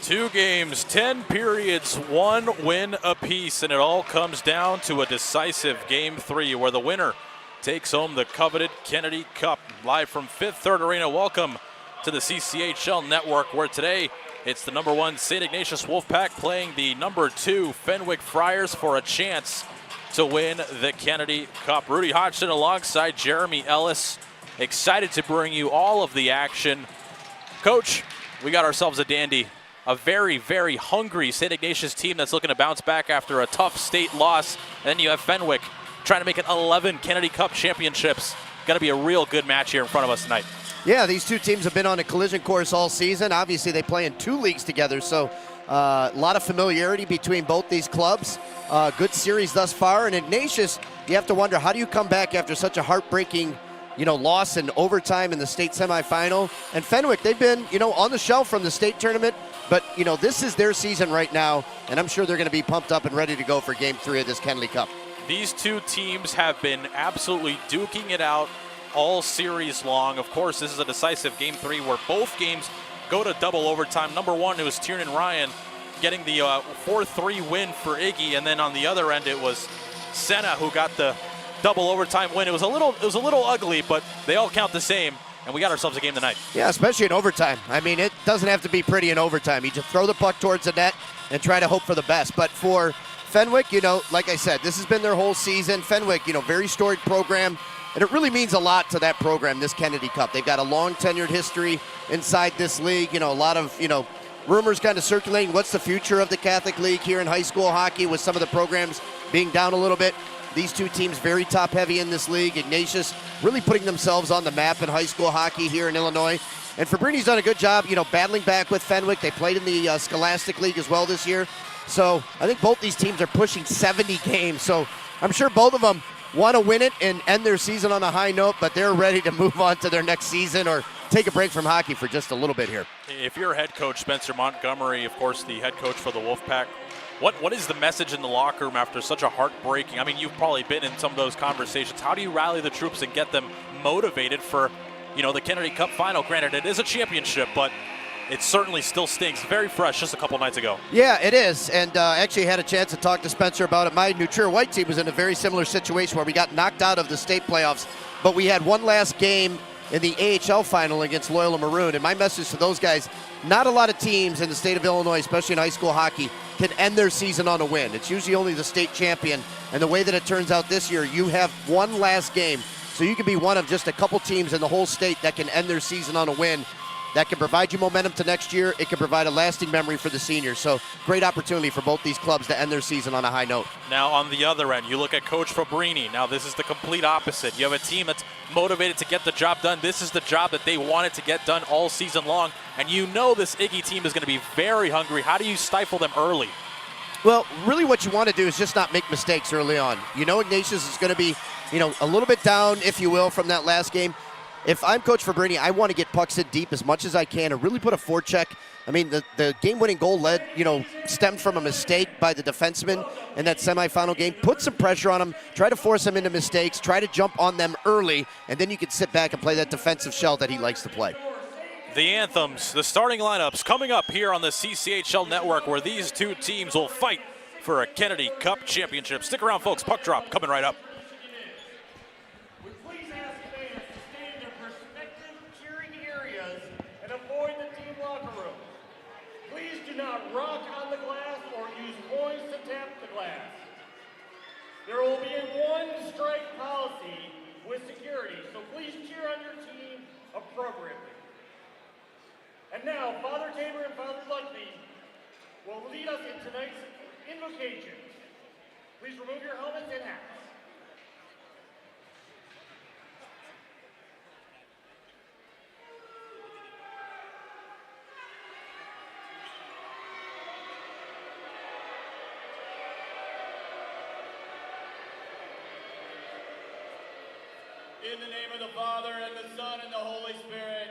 2 games, 10 periods, 1 win apiece, and it all comes down to a decisive Game 3 where the winner takes home the coveted Kennedy Cup. Live from Fifth Third Arena, welcome to the CCHL Network, where today it's the number 1 St. Ignatius Wolfpack playing the number 2 Fenwick Friars for a chance to win the Kennedy Cup. Rudy Hodgson alongside Jeremy Ellis, excited to bring you all of the action. Coach, we got ourselves a dandy. A very, very hungry St. Ignatius team that's looking to bounce back after a tough state loss. And then you have Fenwick trying to make it 11 Kennedy Cup championships. Going to be a real good match here in front of us tonight. Yeah, these two teams have been on a collision course all season. Obviously, they play in 2 leagues together, so a lot of familiarity between both these clubs. Good series thus far. And Ignatius, you have to wonder, how do you come back after such a heartbreaking loss in overtime in the state semifinal? And Fenwick, they've been, on the shelf from the state tournament. But, this is their season right now, and I'm sure they're going to be pumped up and ready to go for Game 3 of this Kennedy Cup. These two teams have been absolutely duking it out all series long. Of course, this is a decisive Game 3 where both games go to double overtime. Number 1, it was Tiernan Ryan getting the 4-3 win for Iggy, and then on the other end, it was Senna who got the double overtime win. It was a little ugly, but they all count the same. And we got ourselves a game tonight. Yeah, especially in overtime. I mean, it doesn't have to be pretty in overtime. You just throw the puck towards the net and try to hope for the best. But for Fenwick, like I said, this has been their whole season. Fenwick, very storied program. And it really means a lot to that program, this Kennedy Cup. They've got a long tenured history inside this league. A lot of, rumors kind of circulating. What's the future of the Catholic League here in high school hockey with some of the programs being down a little bit? These two teams very top-heavy in this league. Ignatius really putting themselves on the map in high school hockey here in Illinois. And Fabrini's done a good job, battling back with Fenwick. They played in the Scholastic League as well this year. So I think both these teams are pushing 70 games. So I'm sure both of them want to win it and end their season on a high note, but they're ready to move on to their next season or take a break from hockey for just a little bit here. If you're head coach Spencer Montgomery, of course, the head coach for the Wolfpack, what is the message in the locker room after such a heartbreaking? I mean, you've probably been in some of those conversations. How do you rally the troops and get them motivated for, the Kennedy Cup final? Granted, it is a championship, but it certainly still stings. Very fresh just a couple nights ago. Yeah, it is. And actually had a chance to talk to Spencer about it. My New Trier White team was in a very similar situation where we got knocked out of the state playoffs, but we had one last game in the AHL final against Loyola Maroon. And my message to those guys, not a lot of teams in the state of Illinois, especially in high school hockey, can end their season on a win. It's usually only the state champion. And the way that it turns out this year, you have one last game. So you can be one of just a couple teams in the whole state that can end their season on a win. That can provide you momentum to next year. It can provide a lasting memory for the seniors. So great opportunity for both these clubs to end their season on a high note. Now on the other end, you look at Coach Fabrini. Now this is the complete opposite. You have a team that's motivated to get the job done. This is the job that they wanted to get done all season long. And this Iggy team is going to be very hungry. How do you stifle them early? Well, really what you want to do is just not make mistakes early on. Ignatius is going to be, a little bit down, if you will, from that last game. If I'm Coach Fabrini, I want to get pucks in deep as much as I can and really put a forecheck. I mean, the game-winning goal stemmed from a mistake by the defenseman in that semifinal game. Put some pressure on them, try to force them into mistakes, try to jump on them early, and then you can sit back and play that defensive shell that he likes to play. The anthems, the starting lineups coming up here on the CCHL Network, where these two teams will fight for a Kennedy Cup championship. Stick around, folks. Puck drop coming right up. Rock on the glass or use points to tap the glass. There will be a one-strike policy with security, so please cheer on your team appropriately. And now, Father Tabor and Father Luckney will lead us in tonight's invocation. Please remove your helmets and hats. In the name of the Father, and the Son, and the Holy Spirit,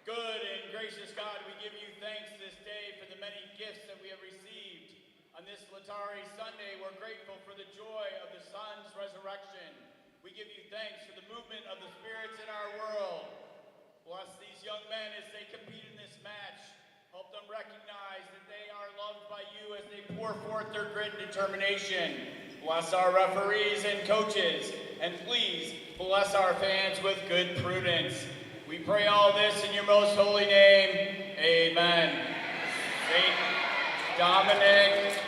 good and gracious God, we give you thanks this day for the many gifts that we have received. On this Latari Sunday, we're grateful for the joy of the Son's resurrection. We give you thanks for the movement of the spirits in our world. Bless these young men as they compete in this match. Help them recognize that they are loved by you as they pour forth their grit and determination. Bless our referees and coaches, and please bless our fans with good prudence. We pray all this in your most holy name. Amen. Saint Dominic,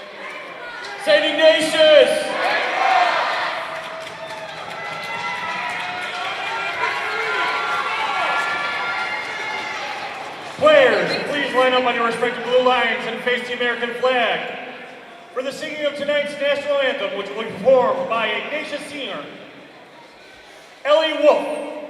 Saint Ignatius. Players, please line up on your respective blue lines and face the American flag for the singing of tonight's national anthem, which will be performed by Ignatius Senior, Ellie Wolf.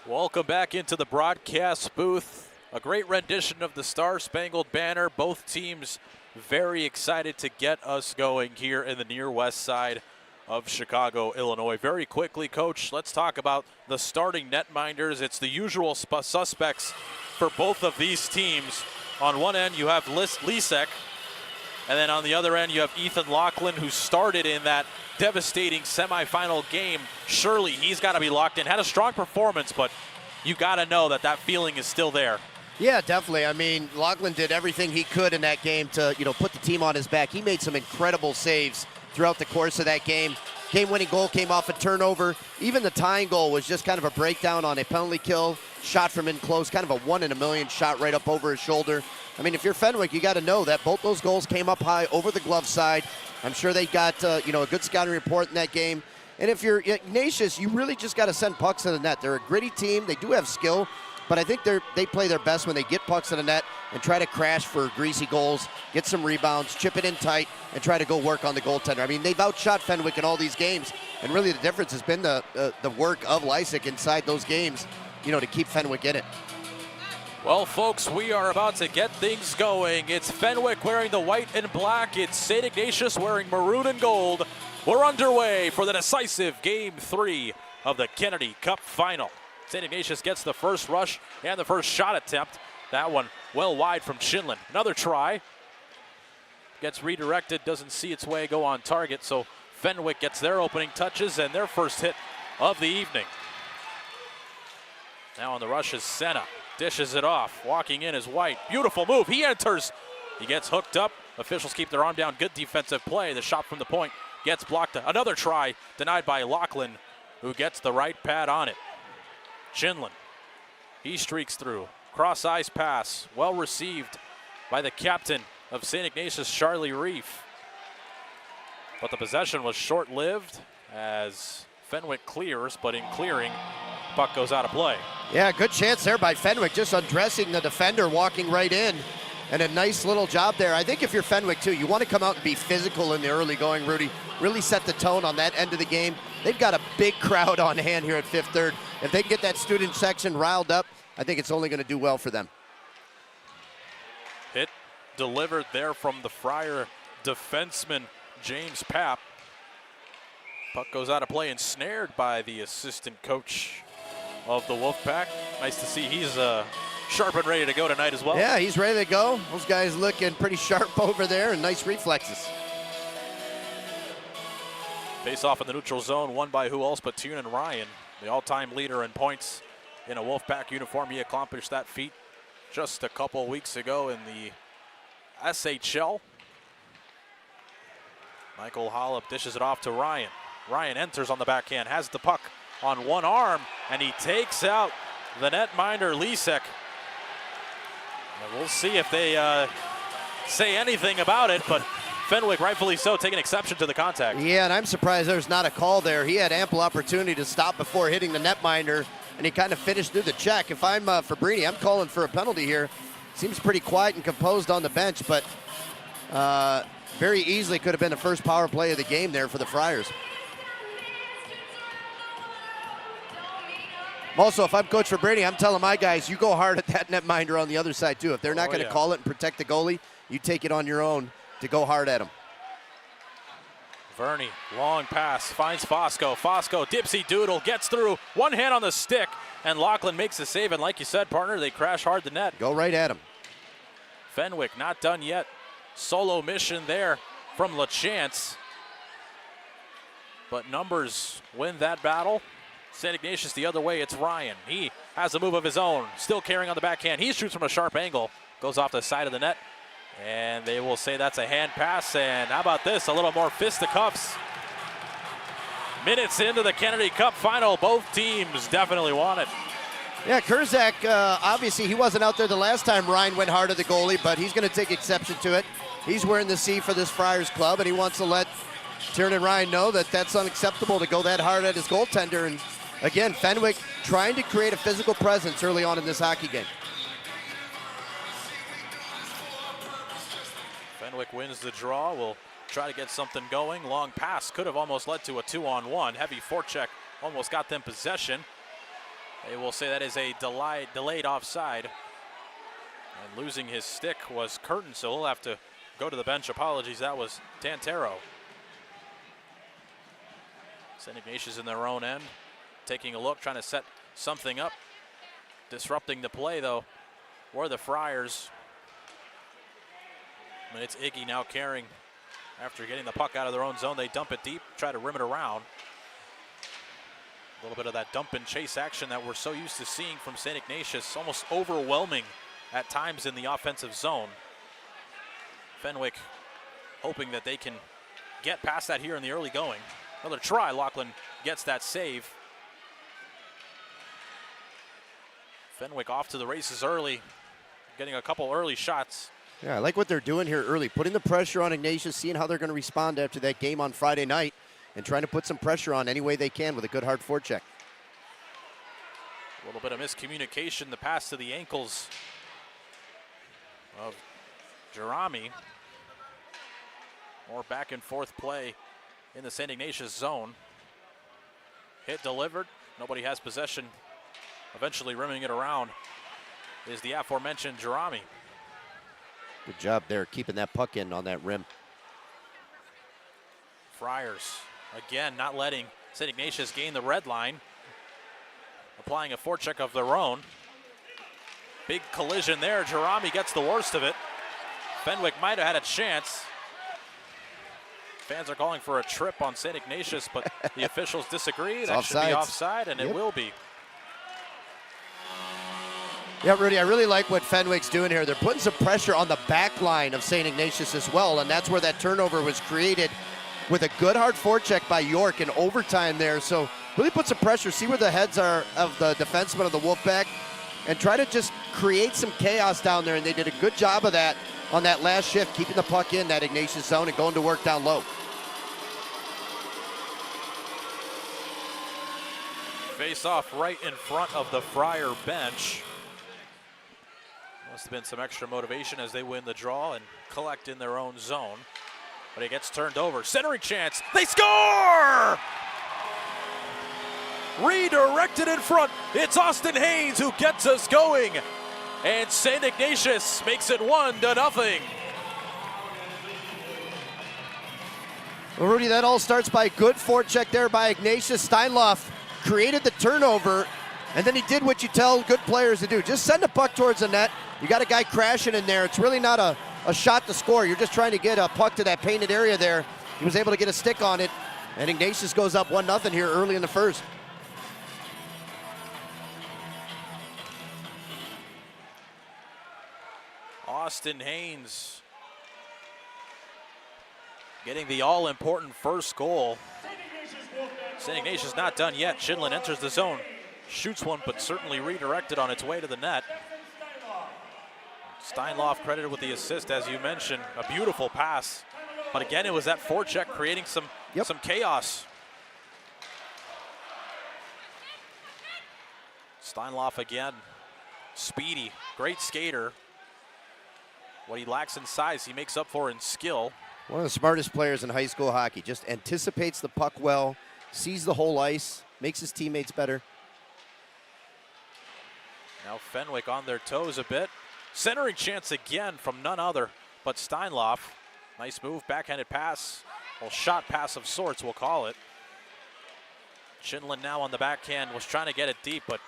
Welcome back into the broadcast booth. A great rendition of the Star-Spangled Banner. Both teams very excited to get us going here in the near west side of Chicago, Illinois. Very quickly, Coach, let's talk about the starting netminders. It's the usual suspects for both of these teams. On one end, you have Lisek, and then on the other end, you have Ethan Laughlin, who started in that devastating semifinal game. Surely he's got to be locked in. Had a strong performance, but you got to know that that feeling is still there. Yeah, definitely. I mean, Laughlin did everything he could in that game to, put the team on his back. He made some incredible saves throughout the course of that game. Game-winning goal came off a turnover. Even the tying goal was just kind of a breakdown on a penalty kill, shot from in close, kind of a 1 in a million shot right up over his shoulder. I mean, if you're Fenwick, you got to know that both those goals came up high over the glove side. I'm sure they got, a good scouting report in that game. And if you're Ignatius, you really just got to send pucks to the net. They're a gritty team. They do have skill, but I think they play their best when they get pucks to the net and try to crash for greasy goals, get some rebounds, chip it in tight, and try to go work on the goaltender. I mean, they've outshot Fenwick in all these games, and really the difference has been the work of Lisek inside those games, to keep Fenwick in it. Well, folks, we are about to get things going. It's Fenwick wearing the white and black. It's St. Ignatius wearing maroon and gold. We're underway for the decisive Game 3 of the Kennedy Cup Final. St. Ignatius gets the first rush and the first shot attempt. That one well wide from Shinlin. Another try. Gets redirected, doesn't see its way go on target, so Fenwick gets their opening touches and their first hit of the evening. Now on the rush is Senna. Dishes it off. Walking in is White. Beautiful move. He enters. He gets hooked up. Officials keep their arm down. Good defensive play. The shot from the point gets blocked. Another try denied by Laughlin, who gets the right pad on it. Shinlin. He streaks through. Cross ice pass. Well received by the captain of St. Ignatius, Charlie Reef. But the possession was short-lived as Fenwick clears, but in clearing, puck goes out of play. Yeah, good chance there by Fenwick, just undressing the defender, walking right in. And a nice little job there. I think if you're Fenwick too, you want to come out and be physical in the early going, Rudy. Really set the tone on that end of the game. They've got a big crowd on hand here at Fifth Third. If they can get that student section riled up, I think it's only going to do well for them. Hit delivered there from the Friar defenseman, James Papp. Puck goes out of play and snared by the assistant coach of the Wolfpack. Nice to see he's sharp and ready to go tonight as well. Yeah, he's ready to go. Those guys looking pretty sharp over there and nice reflexes. Face off in the neutral zone, won by who else but Tiernan Ryan, the all-time leader in points in a Wolfpack uniform. He accomplished that feat just a couple weeks ago in the SHL. Michael Hollop dishes it off to Ryan. Ryan enters on the backhand, has the puck on one arm, and he takes out the netminder Lisek. And we'll see if they say anything about it, but Fenwick, rightfully so, taking exception to the contact. Yeah, and I'm surprised there's not a call there. He had ample opportunity to stop before hitting the netminder, and he kind of finished through the check. If I'm Fabrini, I'm calling for a penalty here. Seems pretty quiet and composed on the bench, but very easily could have been the first power play of the game there for the Friars. Also, if I'm Coach Fabrini, I'm telling my guys, you go hard at that netminder on the other side too. If they're not going to call it and protect the goalie, you take it on your own to go hard at him. Verney, long pass, finds Fosco. Fosco, dipsy doodle, gets through, one hand on the stick, and Lachlan makes the save. And like you said, partner, they crash hard the net. Go right at him. Fenwick not done yet. Solo mission there from LaChance. But numbers win that battle. St. Ignatius the other way, it's Ryan. He has a move of his own, still carrying on the backhand. He shoots from a sharp angle, goes off the side of the net, and they will say that's a hand pass. And how about this, a little more fisticuffs. Minutes into the Kennedy Cup final, both teams definitely want it. Yeah, Kurzak, obviously he wasn't out there the last time Ryan went hard at the goalie, but he's going to take exception to it. He's wearing the C for this Friars club, and he wants to let Tiernan Ryan know that that's unacceptable to go that hard at his goaltender. And again, Fenwick trying to create a physical presence early on in this hockey game. Fenwick wins the draw, will try to get something going. Long pass could have almost led to a 2-on-1. Heavy forecheck almost got them possession. They will say that is a delayed offside. And losing his stick was Curtin, so he'll have to go to the bench. Apologies, that was Tantero. St. Ignatius in their own end, taking a look, trying to set something up. Disrupting the play, though, were the Friars. And it's Iggy now carrying. After getting the puck out of their own zone, they dump it deep, try to rim it around. A little bit of that dump and chase action that we're so used to seeing from St. Ignatius, almost overwhelming at times in the offensive zone. Fenwick hoping that they can get past that here in the early going. Another try, Lachlan gets that save. Fenwick off to the races early, getting a couple early shots. Yeah, I like what they're doing here early, putting the pressure on Ignatius, seeing how they're going to respond after that game on Friday night, and trying to put some pressure on any way they can with a good hard forecheck. A little bit of miscommunication, the pass to the ankles of Jerami. More back and forth play in the St. Ignatius zone. Hit delivered, nobody has possession. Eventually rimming it around is the aforementioned Jerami. Good job there, keeping that puck in on that rim. Friars, again, not letting St. Ignatius gain the red line. Applying a forecheck of their own. Big collision there, Jerami gets the worst of it. Fenwick might have had a chance. Fans are calling for a trip on St. Ignatius, but the officials disagree. That should be offside, and it will be. Yeah, Rudy, I really like what Fenwick's doing here. They're putting some pressure on the back line of St. Ignatius as well, and that's where that turnover was created with a good hard forecheck by York in overtime there. So really put some pressure, see where the heads are of the defensemen of the Wolfpack, and try to just create some chaos down there, and they did a good job of that on that last shift, keeping the puck in that Ignatius zone and going to work down low. Face off right in front of the Friar bench. Must have been some extra motivation as they win the draw and collect in their own zone. But it gets turned over. Centering chance. They score! Redirected in front. It's Austin Haynes who gets us going. And St. Ignatius makes it 1-0. Well, Rudy, that all starts by a good forecheck there by Ignatius. Steinloff created the turnover, and then he did what you tell good players to do. Just send the puck towards the net. You got a guy crashing in there. It's really not a shot to score. You're just trying to get a puck to that painted area there. He was able to get a stick on it, and Ignatius goes up 1-0 here early in the first. Austin Haynes getting the all-important first goal. St. Ignatius not done yet. Shinlin enters the zone, shoots one, but certainly redirected on its way to the net. Steinloff credited with the assist, as you mentioned. A beautiful pass. But again, it was that forecheck creating some chaos. Steinloff again. Speedy, great skater. What he lacks in size, he makes up for in skill. One of the smartest players in high school hockey. Just anticipates the puck well, sees the whole ice, makes his teammates better. Now Fenwick on their toes a bit. Centering chance again from none other but Steinloff. Nice move, backhanded pass. Well, shot pass of sorts, we'll call it. Shinlin now on the backhand was trying to get it deep, but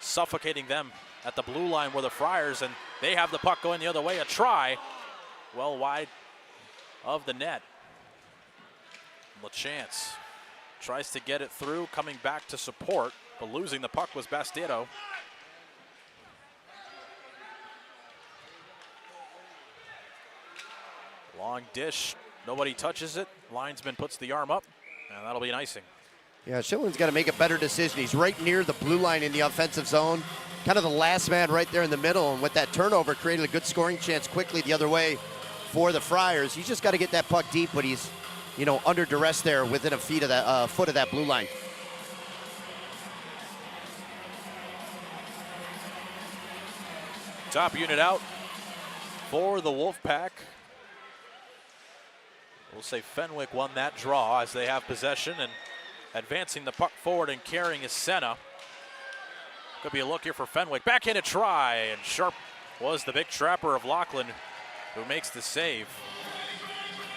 suffocating them at the blue line were the Friars, and they have the puck going the other way. A try, well wide of the net. LaChance tries to get it through, coming back to support, but losing the puck was Bastido. Long dish, nobody touches it. Linesman puts the arm up, and that'll be an icing. Yeah, Shinlin's got to make a better decision. He's right near the blue line in the offensive zone, kind of the last man right there in the middle, and with that turnover created a good scoring chance quickly the other way for the Friars. He's just got to get that puck deep, but he's, under duress there within a foot of that blue line. Top unit out for the Wolfpack. We'll say Fenwick won that draw as they have possession, and advancing the puck forward and carrying is Senna. Could be a look here for Fenwick. Backhanded try, and sharp was the big trapper of Lachlan who makes the save.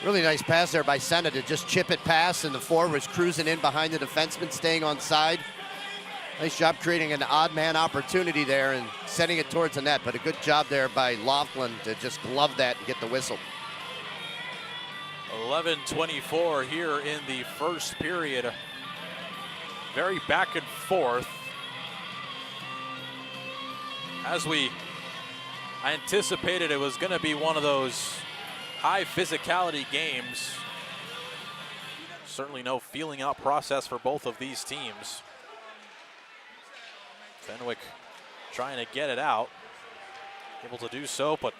Really nice pass there by Senna to just chip it past, and the forward was cruising in behind the defenseman, staying on side. Nice job creating an odd man opportunity there and sending it towards the net, but a good job there by Lachlan to just glove that and get the whistle. 11:24 here in the first period. Very back and forth. As we anticipated, it was going to be one of those high physicality games. Certainly no feeling out process for both of these teams. Fenwick trying to get it out. Able to do so, but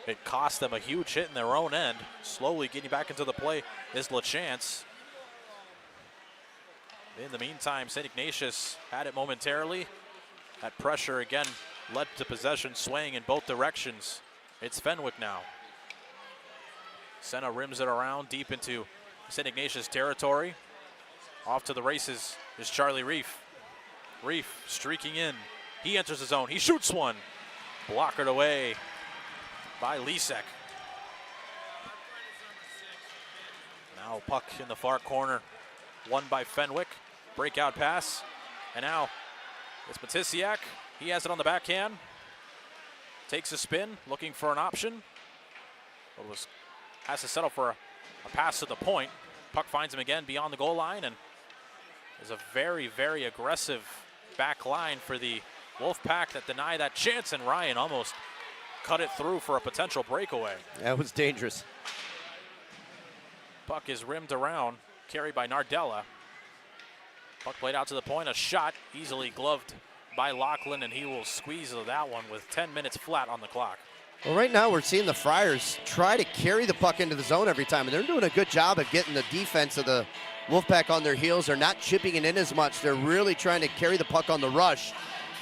it cost them a huge hit in their own end. Slowly getting back into the play is LaChance. In the meantime, St. Ignatius had it momentarily. That pressure again led to possession swaying in both directions. It's Fenwick now. Senna rims it around deep into St. Ignatius territory. Off to the races is Charlie Reef. Reef streaking in. He enters the zone. He shoots one. Blockered away by Lisek. Now puck in the far corner. Won by Fenwick. Breakout pass. And now it's Matisiak. He has it on the backhand. Takes a spin, looking for an option. But has to settle for a pass to the point. Puck finds him again beyond the goal line, and there's a very, very aggressive back line for the Wolfpack that deny that chance, and Ryan almost cut it through for a potential breakaway. That was dangerous. Puck is rimmed around, carried by Nardella. Puck played out to the point, a shot easily gloved by Lachlan, and he will squeeze that one with 10 minutes flat on the clock. Well, right now we're seeing the Friars try to carry the puck into the zone every time, and they're doing a good job of getting the defense of the Wolfpack on their heels. They're not chipping it in as much. They're really trying to carry the puck on the rush.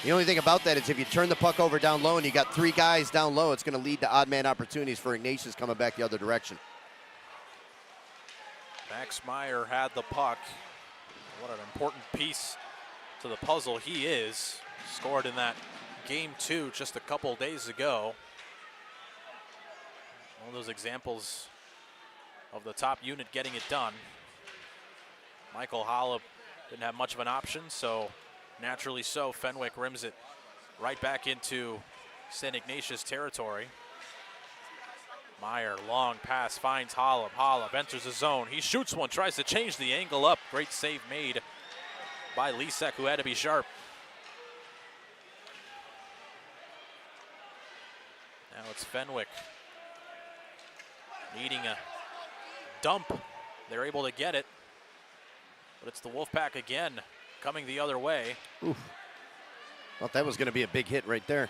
The only thing about that is if you turn the puck over down low and you got 3 guys down low, it's going to lead to odd man opportunities for Ignatius coming back the other direction. Max Meyer had the puck. What an important piece to the puzzle he is. Scored in that game 2 just a couple days ago. One of those examples of the top unit getting it done. Michael Hollop didn't have much of an option, so naturally so, Fenwick rims it right back into St. Ignatius territory. Meyer, long pass, finds Hollop. Hollop enters the zone. He shoots one, tries to change the angle up. Great save made by Lisek, who had to be sharp. Now it's Fenwick needing a dump. They're able to get it, but it's the Wolfpack again coming the other way. Oof. Thought that was going to be a big hit right there.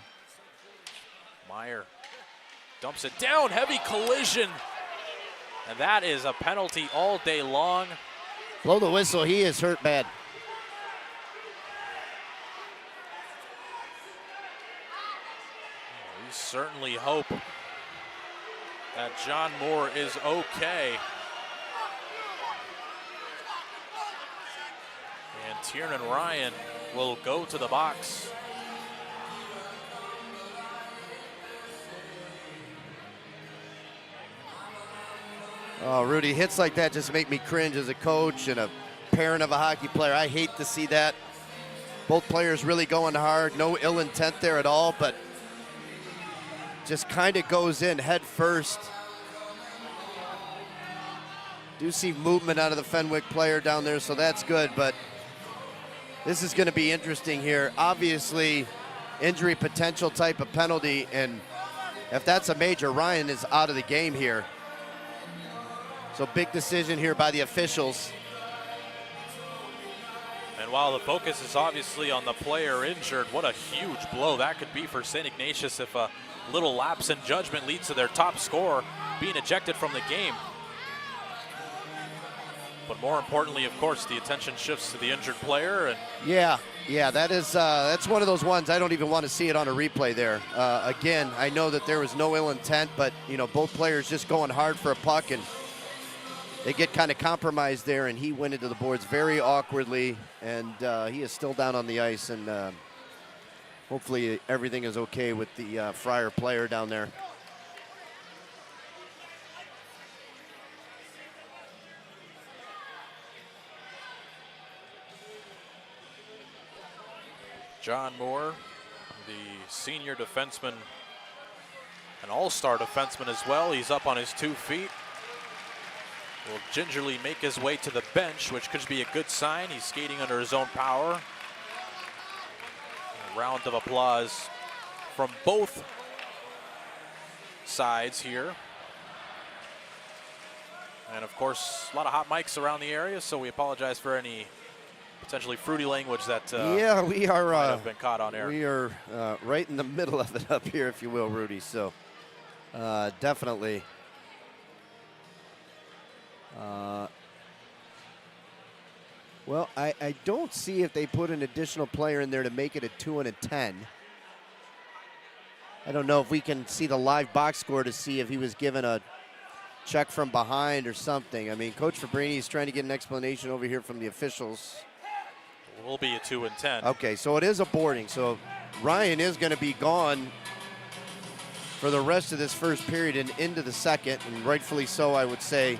Meyer dumps it down, heavy collision, and that is a penalty all day long. Blow the whistle, he is hurt bad. We certainly hope that John Moore is okay. And Tiernan Ryan will go to the box. Oh, Rudy, hits like that just make me cringe as a coach and a parent of a hockey player. I hate to see that. Both players really going hard. No ill intent there at all, but just kind of goes in head first. Do see movement out of the Fenwick player down there, so that's good, but this is going to be interesting here. Obviously, injury potential type of penalty, and if that's a major, Ryan is out of the game here. So big decision here by the officials. And while the focus is obviously on the player injured, what a huge blow that could be for St. Ignatius if a little lapse in judgment leads to their top scorer being ejected from the game. But more importantly, of course, the attention shifts to the injured player. And yeah, that is that's one of those ones I don't even want to see it on a replay there. Again, I know that there was no ill intent, but you know, both players just going hard for a puck, and they get kind of compromised there, and he went into the boards very awkwardly, and he is still down on the ice, and hopefully everything is okay with the Friar player down there. John Moore, the senior defenseman, an all-star defenseman as well. He's up on his 2 feet. Will gingerly make his way to the bench, which could be a good sign. He's skating under his own power. A round of applause from both sides here. And of course, a lot of hot mics around the area, so we apologize for any potentially fruity language that yeah, we are might have been caught on air. We are right in the middle of it up here, if you will, Rudy. So definitely. Well, I don't see if they put an additional player in there to make it a 2 and a 10. I don't know if we can see the live box score to see if he was given a check from behind or something. I mean, Coach Fabrini is trying to get an explanation over here from the officials. It will be a 2 and 10. Okay, so it is a boarding. So Ryan is going to be gone for the rest of this first period and into the second, and rightfully so, I would say,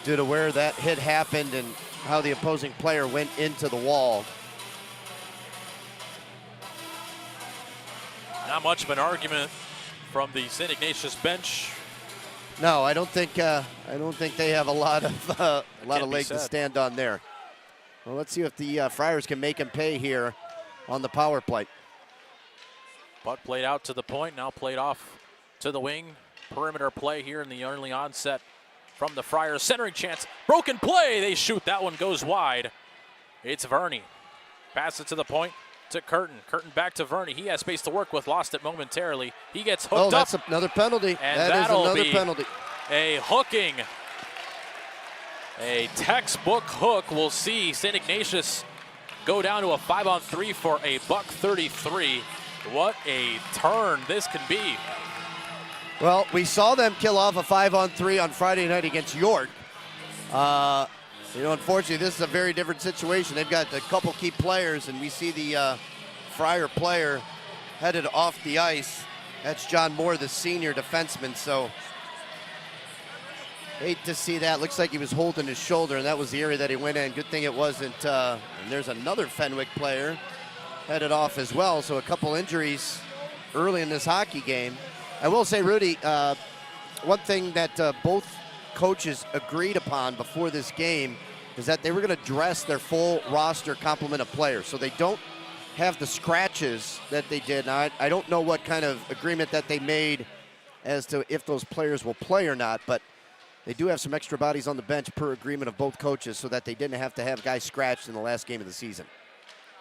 due to where that hit happened and how the opposing player went into the wall. Not much of an argument from the St. Ignatius bench. No, I don't think they have a lot of legs to stand on there. Well, let's see if the Friars can make him pay here on the power play. Puck played out to the point, now played off to the wing. Perimeter play here in the early onset from the Friars. Centering chance, broken play, they shoot, that one goes wide. It's Verney. Pass it to the point, to Curtin. Curtin back to Verney. He has space to work with, lost it momentarily. He gets hooked Oh, up. that's another penalty. And That is that'll another be penalty. a hooking. A textbook hook. We'll see St. Ignatius go down to a 5-on-3 for a $133. What a turn this can be. Well, we saw them kill off a 5-on-3 on Friday night against York. Unfortunately, this is a very different situation. They've got a couple key players, and we see the Friar player headed off the ice. That's John Moore, the senior defenseman, so hate to see that. Looks like he was holding his shoulder, and that was the area that he went in. Good thing it wasn't. And there's another Fenwick player headed off as well, so a couple injuries early in this hockey game. I will say, Rudy, one thing that both coaches agreed upon before this game is that they were going to dress their full roster complement of players, so they don't have the scratches that they did. Now, I don't know what kind of agreement that they made as to if those players will play or not, but they do have some extra bodies on the bench per agreement of both coaches so that they didn't have to have guys scratched in the last game of the season.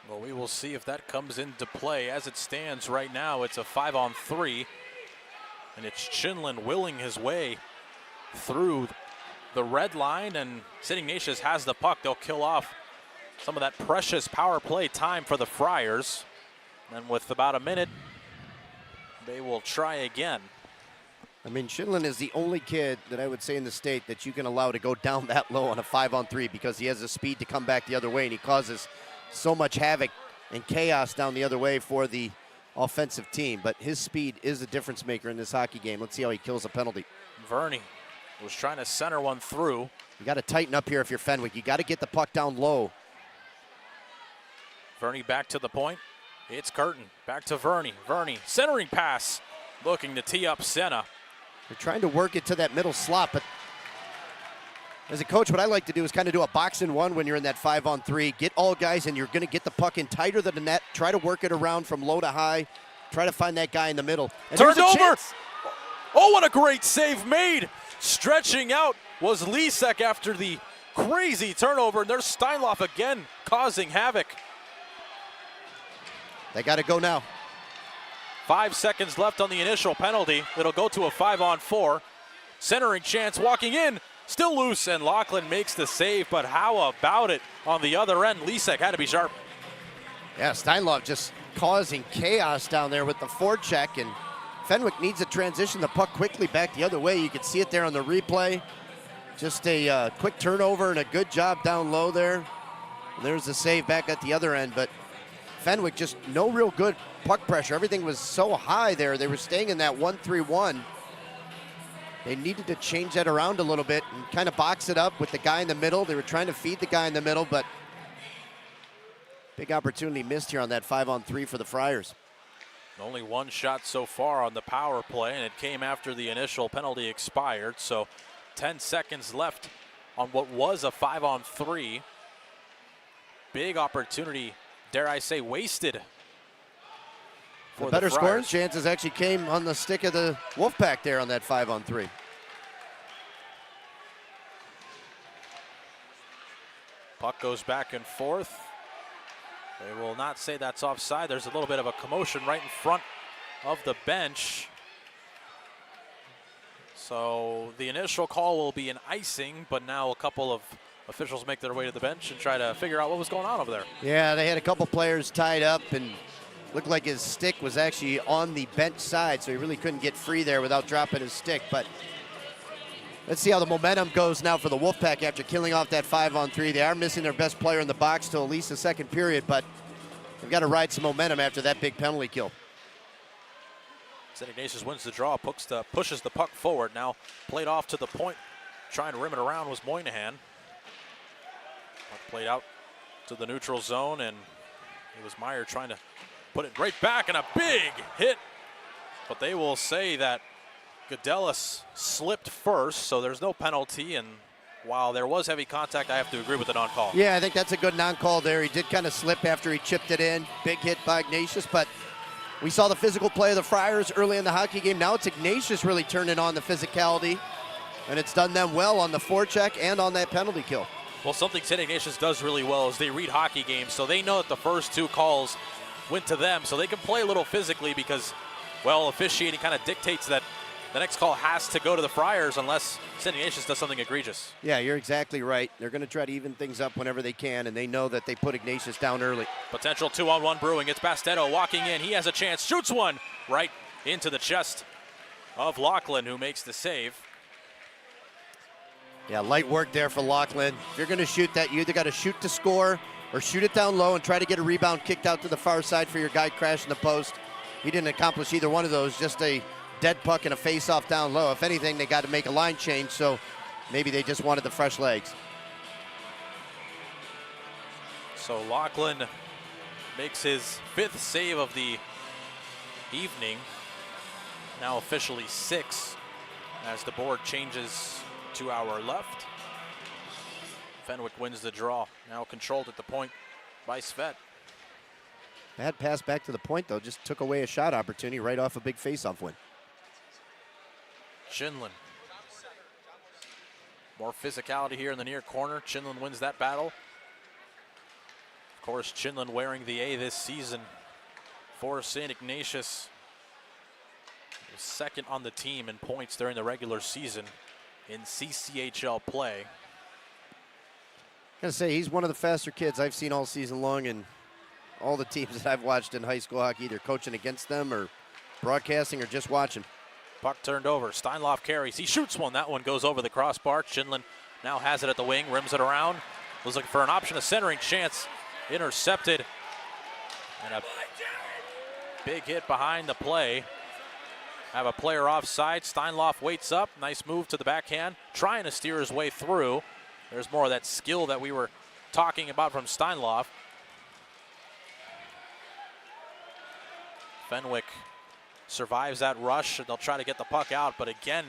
Well, we will see if that comes into play. As it stands right now, it's a 5-on-3, and it's Chinlin willing his way through the red line, and St. Ignatius has the puck. They'll kill off some of that precious power play time for the Friars. And with about a minute, they will try again. I mean, Chinlin is the only kid that I would say in the state that you can allow to go down that low on a 5-on-3 because he has the speed to come back the other way, and he causes so much havoc and chaos down the other way for the offensive team. But his speed is a difference maker in this hockey game. Let's see how he kills a penalty. Verney was trying to center one through. You got to tighten up here if you're Fenwick. You got to get the puck down low. Verney back to the point. It's Curtin. Back to Verney. Verney, centering pass. Looking to tee up Senna. They're trying to work it to that middle slot, but as a coach, what I like to do is kind of do a box-in-one when you're in that 5-on-3. Get all guys, and you're going to get the puck in tighter than the net. Try to work it around from low to high. Try to find that guy in the middle. And turned over. Chance. Oh, what a great save made. Stretching out was Lisek after the crazy turnover, and there's Steinloff again causing havoc. They got to go now. 5 seconds left on the initial penalty. It'll go to a 5-on-4. Centering chance walking in. Still loose, and Lachlan makes the save, but how about it on the other end? Lisek had to be sharp. Yeah, Steinloff just causing chaos down there with the forecheck, and Fenwick needs to transition the puck quickly back the other way. You can see it there on the replay. Just a quick turnover and a good job down low there. There's the save back at the other end, but Fenwick just no real good puck pressure. Everything was so high there. They were staying in that 1-3-1. They needed to change that around a little bit and kind of box it up with the guy in the middle. They were trying to feed the guy in the middle, but big opportunity missed here on that 5-on-3 for the Friars. Only one shot so far on the power play, and it came after the initial penalty expired. So 10 seconds left on what was a 5-on-3. Big opportunity, dare I say, wasted. The better scoring chances actually came on the stick of the Wolfpack there on that 5-on-3. Puck goes back and forth. They will not say that's offside. There's a little bit of a commotion right in front of the bench. So the initial call will be an icing, but now a couple of officials make their way to the bench and try to figure out what was going on over there. Yeah, they had a couple players tied up, and looked like his stick was actually on the bench side, so he really couldn't get free there without dropping his stick. But let's see how the momentum goes now for the Wolfpack after killing off that 5-on-3. They are missing their best player in the box till at least the second period, but they've got to ride some momentum after that big penalty kill. St. Ignatius wins the draw, pushes the puck forward. Now played off to the point. Trying to rim it around was Moynihan. Puck played out to the neutral zone, and it was Meyer trying to put it right back, and a big hit. But they will say that Godelis slipped first, so there's no penalty. And while there was heavy contact, I have to agree with the non-call. Yeah, I think that's a good non-call there. He did kind of slip after he chipped it in. Big hit by Ignatius, but we saw the physical play of the Friars early in the hockey game. Now it's Ignatius really turning on the physicality, and it's done them well on the forecheck and on that penalty kill. Well, something St. Ignatius does really well is they read hockey games, so they know that the first two calls went to them, so they can play a little physically because, well, officiating kind of dictates that the next call has to go to the Friars unless St. Ignatius does something egregious. Yeah, you're exactly right. They're going to try to even things up whenever they can, and they know that they put Ignatius down early. Potential 2-on-1 brewing. It's Bastetto walking in. He has a chance. Shoots one right into the chest of Lachlan, who makes the save. Yeah, light work there for Lachlan. If you're going to shoot that, you either got to shoot to score or shoot it down low and try to get a rebound kicked out to the far side for your guy crashing the post. He didn't accomplish either one of those, just a dead puck and a face-off down low. If anything, they got to make a line change, so maybe they just wanted the fresh legs. So Lachlan makes his 5th save of the evening, now officially 6, as the board changes to our left. Fenwick wins the draw, now controlled at the point by Svet. Bad pass back to the point, though, just took away a shot opportunity right off a big face-off win. Chinlin. More physicality here in the near corner. Chinlin wins that battle. Of course, Chinlin wearing the A this season for St. Ignatius. He was 2nd on the team in points during the regular season in CCHL play. I'm going to say he's one of the faster kids I've seen all season long, and all the teams that I've watched in high school hockey, either coaching against them or broadcasting or just watching. Puck turned over. Steinloff carries. He shoots one. That one goes over the crossbar. Chinlin now has it at the wing, rims it around. Was looking for an option, a centering chance. Intercepted. And a big hit behind the play. Have a player offside. Steinloff waits up. Nice move to the backhand. Trying to steer his way through. There's more of that skill that we were talking about from Steinloff. Fenwick survives that rush, and they'll try to get the puck out, but again,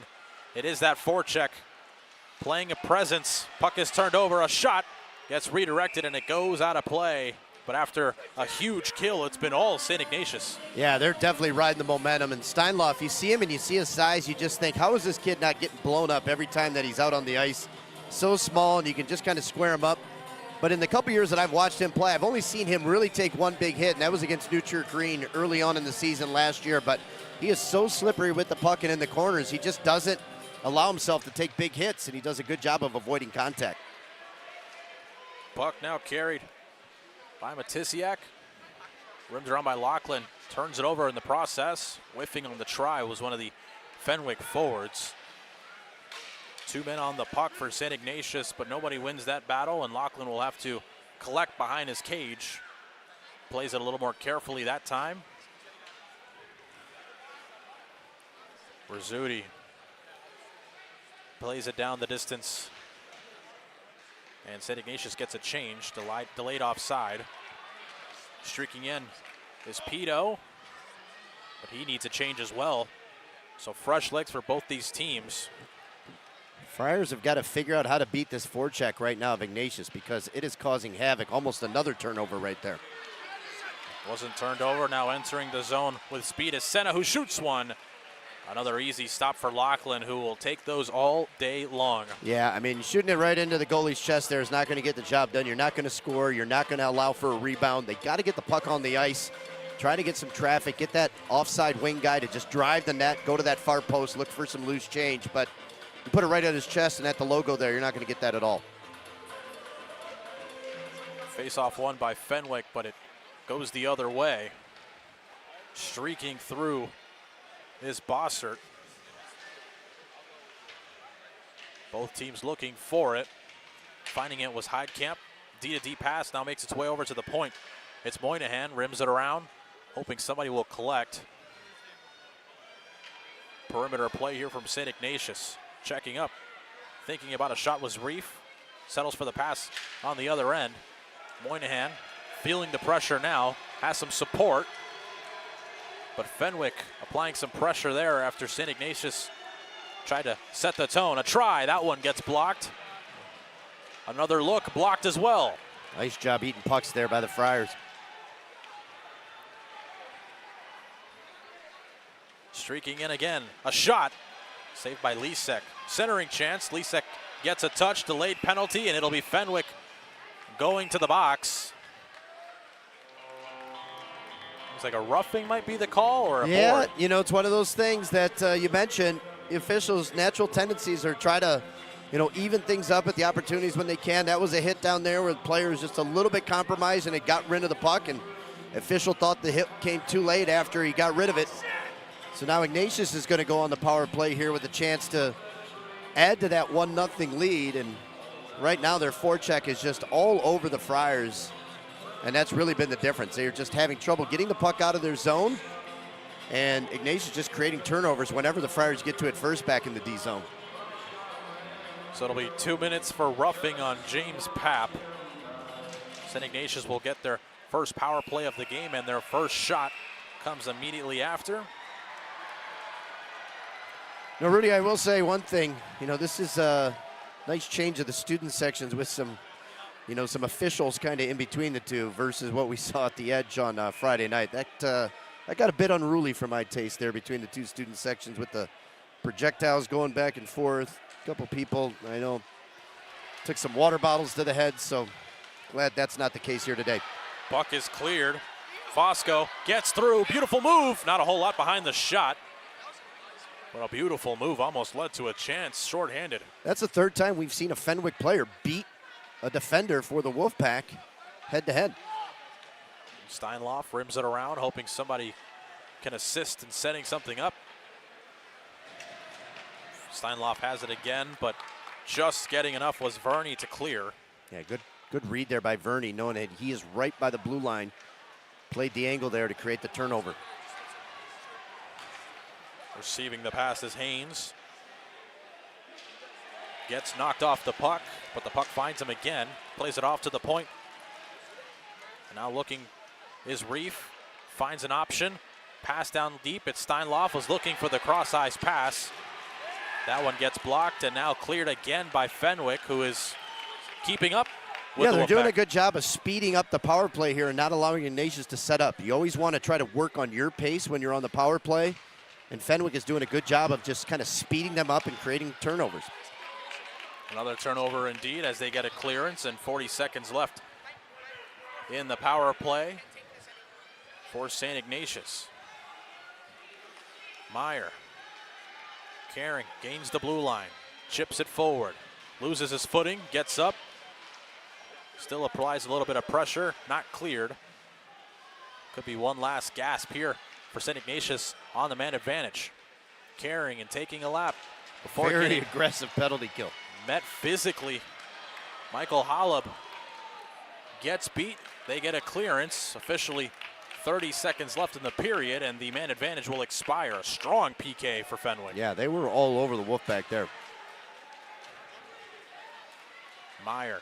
it is that forecheck playing a presence. Puck is turned over, a shot gets redirected, and it goes out of play. But after a huge kill, it's been all St. Ignatius. Yeah, they're definitely riding the momentum. And Steinloff, you see him and you see his size, you just think, how is this kid not getting blown up every time that he's out on the ice? So small, and you can just kind of square him up. But in the couple years that I've watched him play, I've only seen him really take one big hit, and that was against New Church Green early on in the season last year. But he is so slippery with the puck and in the corners. He just doesn't allow himself to take big hits, and he does a good job of avoiding contact. Puck now carried by Matisiak. Rimmed around by Lachlan. Turns it over in the process. Whiffing on the try was one of the Fenwick forwards. 2 men on the puck for St. Ignatius, but nobody wins that battle, and Lachlan will have to collect behind his cage. Plays it a little more carefully that time. Rizzuti plays it down the distance. And St. Ignatius gets a change, delayed offside. Streaking in is Pito, but he needs a change as well. So fresh legs for both these teams. Friars have got to figure out how to beat this forecheck right now of Ignatius, because it is causing havoc. Almost another turnover right there. Wasn't turned over, now entering the zone with speed is Senna, who shoots one. Another easy stop for Lachlan, who will take those all day long. Yeah, I mean, shooting it right into the goalie's chest there is not going to get the job done. You're not going to score. You're not going to allow for a rebound. They got to get the puck on the ice, try to get some traffic, get that offside wing guy to just drive the net, go to that far post, look for some loose change. But you put it right at his chest and at the logo there, you're not going to get that at all. Face-off won by Fenwick, but it goes the other way. Streaking through is Bossert. Both teams looking for it. Finding it was Heidkamp. D-to-D pass now makes its way over to the point. It's Moynihan, rims it around, hoping somebody will collect. Perimeter play here from St. Ignatius. Checking up, thinking about a shot was Reef. Settles for the pass on the other end. Moynihan feeling the pressure now, has some support. But Fenwick applying some pressure there after St. Ignatius tried to set the tone. A try, that one gets blocked. Another look, blocked as well. Nice job eating pucks there by the Friars. Streaking in again, a shot, saved by Lisek. Centering chance, Lisek gets a touch, delayed penalty, and it'll be Fenwick going to the box. Looks like a roughing might be the call, or a board. You know, it's one of those things that you mentioned. The officials' natural tendencies are try to, even things up at the opportunities when they can. That was a hit down there where the player was just a little bit compromised and it got rid of the puck, and official thought the hit came too late after he got rid of it. So now Ignatius is going to go on the power play here with a chance to add to that 1-0 lead, and right now their forecheck is just all over the Friars, and that's really been the difference. They're just having trouble getting the puck out of their zone, and Ignatius just creating turnovers whenever the Friars get to it first back in the D zone. So it'll be 2 minutes for roughing on James Papp. St. Ignatius will get their first power play of the game, and their first shot comes immediately after. Now, Rudy, I will say one thing. This is a nice change of the student sections with some, some officials kind of in between the two versus what we saw at the Edge on Friday night. That got a bit unruly for my taste there between the two student sections with the projectiles going back and forth. A couple people, I know, took some water bottles to the head, so glad that's not the case here today. Puck is cleared. Fosco gets through. Beautiful move. Not a whole lot behind the shot, but a beautiful move almost led to a chance, shorthanded. That's the third time we've seen a Fenwick player beat a defender for the Wolfpack head-to-head. Steinloff rims it around, hoping somebody can assist in setting something up. Steinloff has it again, but just getting enough was Verney to clear. Yeah, good read there by Verney, knowing that he is right by the blue line. Played the angle there to create the turnover. Receiving the pass is Haynes. Gets knocked off the puck, but the puck finds him again. Plays it off to the point. And now looking is Reef. Finds an option. Pass down deep. It's Steinloff was looking for the cross-ice pass. That one gets blocked and now cleared again by Fenwick, who is keeping up with they're the doing Wolfpack. a good job of speeding up the power play here and not allowing Ignatius to set up. You always want to try to work on your pace when you're on the power play, and Fenwick is doing a good job of just kind of speeding them up and creating turnovers. Another turnover indeed as they get a clearance, and 40 seconds left in the power play for St. Ignatius. Meyer. Caring gains the blue line, chips it forward, loses his footing, gets up, still applies a little bit of pressure, not cleared. Could be one last gasp here for St. Ignatius on the man advantage. Caring and taking a lap before Very getting aggressive penalty kill. met physically. Michael Hollab gets beat. They get a clearance. Officially 30 seconds left in the period, and the man advantage will expire. A strong PK for Fenwick. Yeah, they were all over the Wolfpack there. Meyer.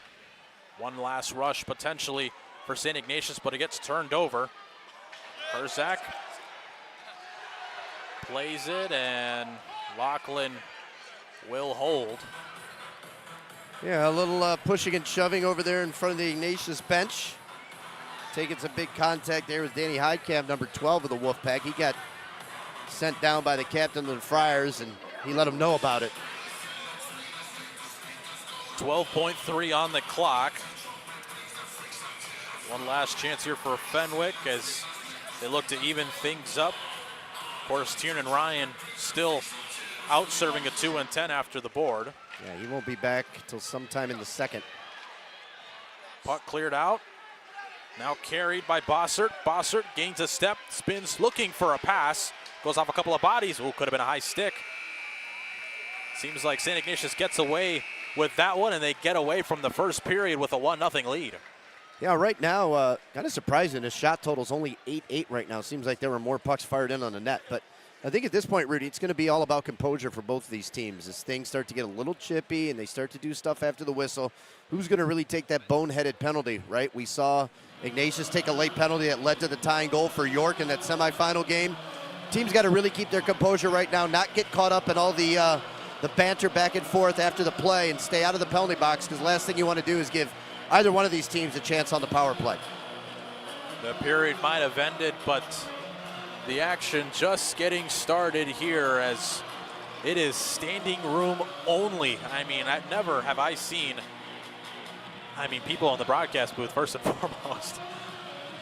One last rush potentially for St. Ignatius, but it gets turned over. Herzak plays it, and Lachlan will hold. Yeah, a little pushing and shoving over there in front of the Ignatius bench. Taking some big contact there with Danny Heidkamp, number 12 of the Wolfpack. He got sent down by the captain of the Friars, and he let him know about it. 12.3 on the clock. One last chance here for Fenwick as they look to even things up. Of course, Tiernan Ryan still out serving a 2-10 after the board. Yeah, he won't be back till sometime in the second. Puck cleared out. Now carried by Bossert. Bossert gains a step, spins, looking for a pass. Goes off a couple of bodies. Ooh, could have been a high stick. Seems like St. Ignatius gets away with that one, and they get away from the first period with a 1-0 lead. Yeah, right now, kind of surprising. His shot total's only 8-8 right now. Seems like there were more pucks fired in on the net. But I think at this point, Rudy, it's going to be all about composure for both of these teams. As things start to get a little chippy and they start to do stuff after the whistle, who's going to really take that boneheaded penalty, right? We saw Ignatius take a late penalty that led to the tying goal for York in that semifinal game. Teams got to really keep their composure right now, not get caught up in all the banter back and forth after the play, and stay out of the penalty box, because last thing you want to do is give either one of these teams a chance on the power play. The period might have ended, but the action just getting started here as it is standing room only. I mean, never have I seen, people in the broadcast booth first and foremost.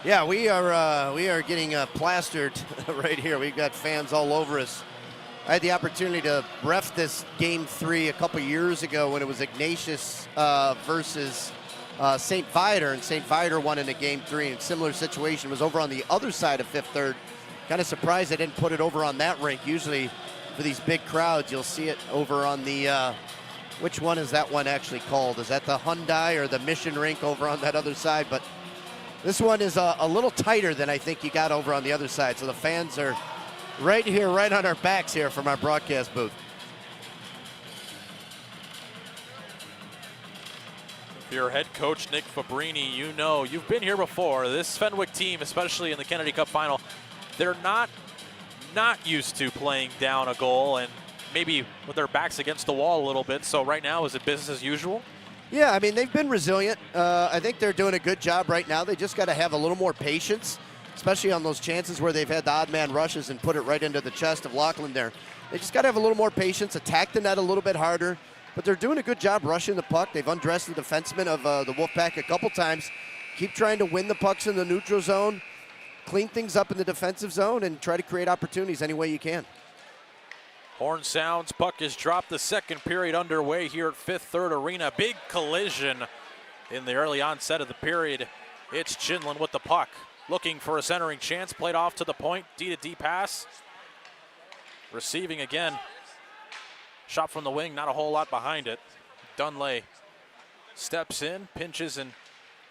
Yeah, we are getting plastered right here. We've got fans all over us. I had the opportunity to ref this Game 3 a couple years ago when it was Ignatius versus St. Viator, and St. Viator won in a Game 3. And similar situation was over on the other side of Fifth Third. Kind of surprised they didn't put it over on that rink. Usually for these big crowds, you'll see it over on the, which one is that one actually called? Is that the Hyundai or the Mission rink over on that other side? But this one is a little tighter than I think you got over on the other side. So the fans are right here, right on our backs here from our broadcast booth. If you're head coach Nick Fabrini, you know you've been here before. This Fenwick team, especially in the Kennedy Cup final, they're not used to playing down a goal and maybe with their backs against the wall a little bit. So right now, is it business as usual? Yeah, I mean, they've been resilient. I think they're doing a good job right now. They just got to have a little more patience, especially on those chances where they've had the odd man rushes and put it right into the chest of Lachlan there. They just got to have a little more patience, attack the net a little bit harder, but they're doing a good job rushing the puck. They've undressed the defenseman of the Wolfpack a couple times. Keep trying to win the pucks in the neutral zone, clean things up in the defensive zone, and try to create opportunities any way you can. Horn sounds, puck is dropped. The second period underway here at Fifth Third Arena. Big collision in the early onset of the period. It's Chinlin with the puck, looking for a centering chance, played off to the point, D-to-D pass. Receiving again, shot from the wing, not a whole lot behind it. Dunlay steps in, pinches, and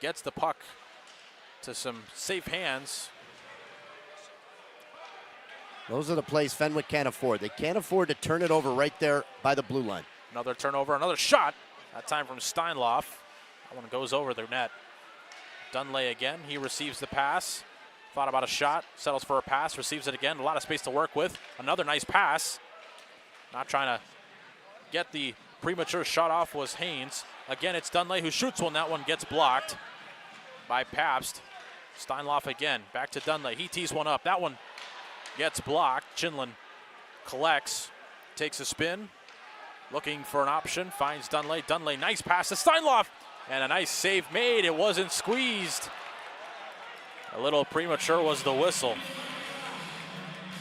gets the puck to some safe hands. Those are the plays Fenwick can't afford. They can't afford to turn it over right there by the blue line. Another turnover, another shot, that time from Steinloff. That one goes over the net. Dunlay again, he receives the pass. Thought about a shot, settles for a pass, receives it again. A lot of space to work with. Another nice pass. Not trying to get the premature shot off was Haynes. Again, it's Dunlay who shoots one. That one gets blocked by Pabst. Steinloff again, back to Dunlay. He tees one up. That one gets blocked. Chinlin collects, takes a spin, looking for an option, finds Dunlay. Dunlay, nice pass to Steinloff, and a nice save made. It wasn't squeezed. A little premature was the whistle.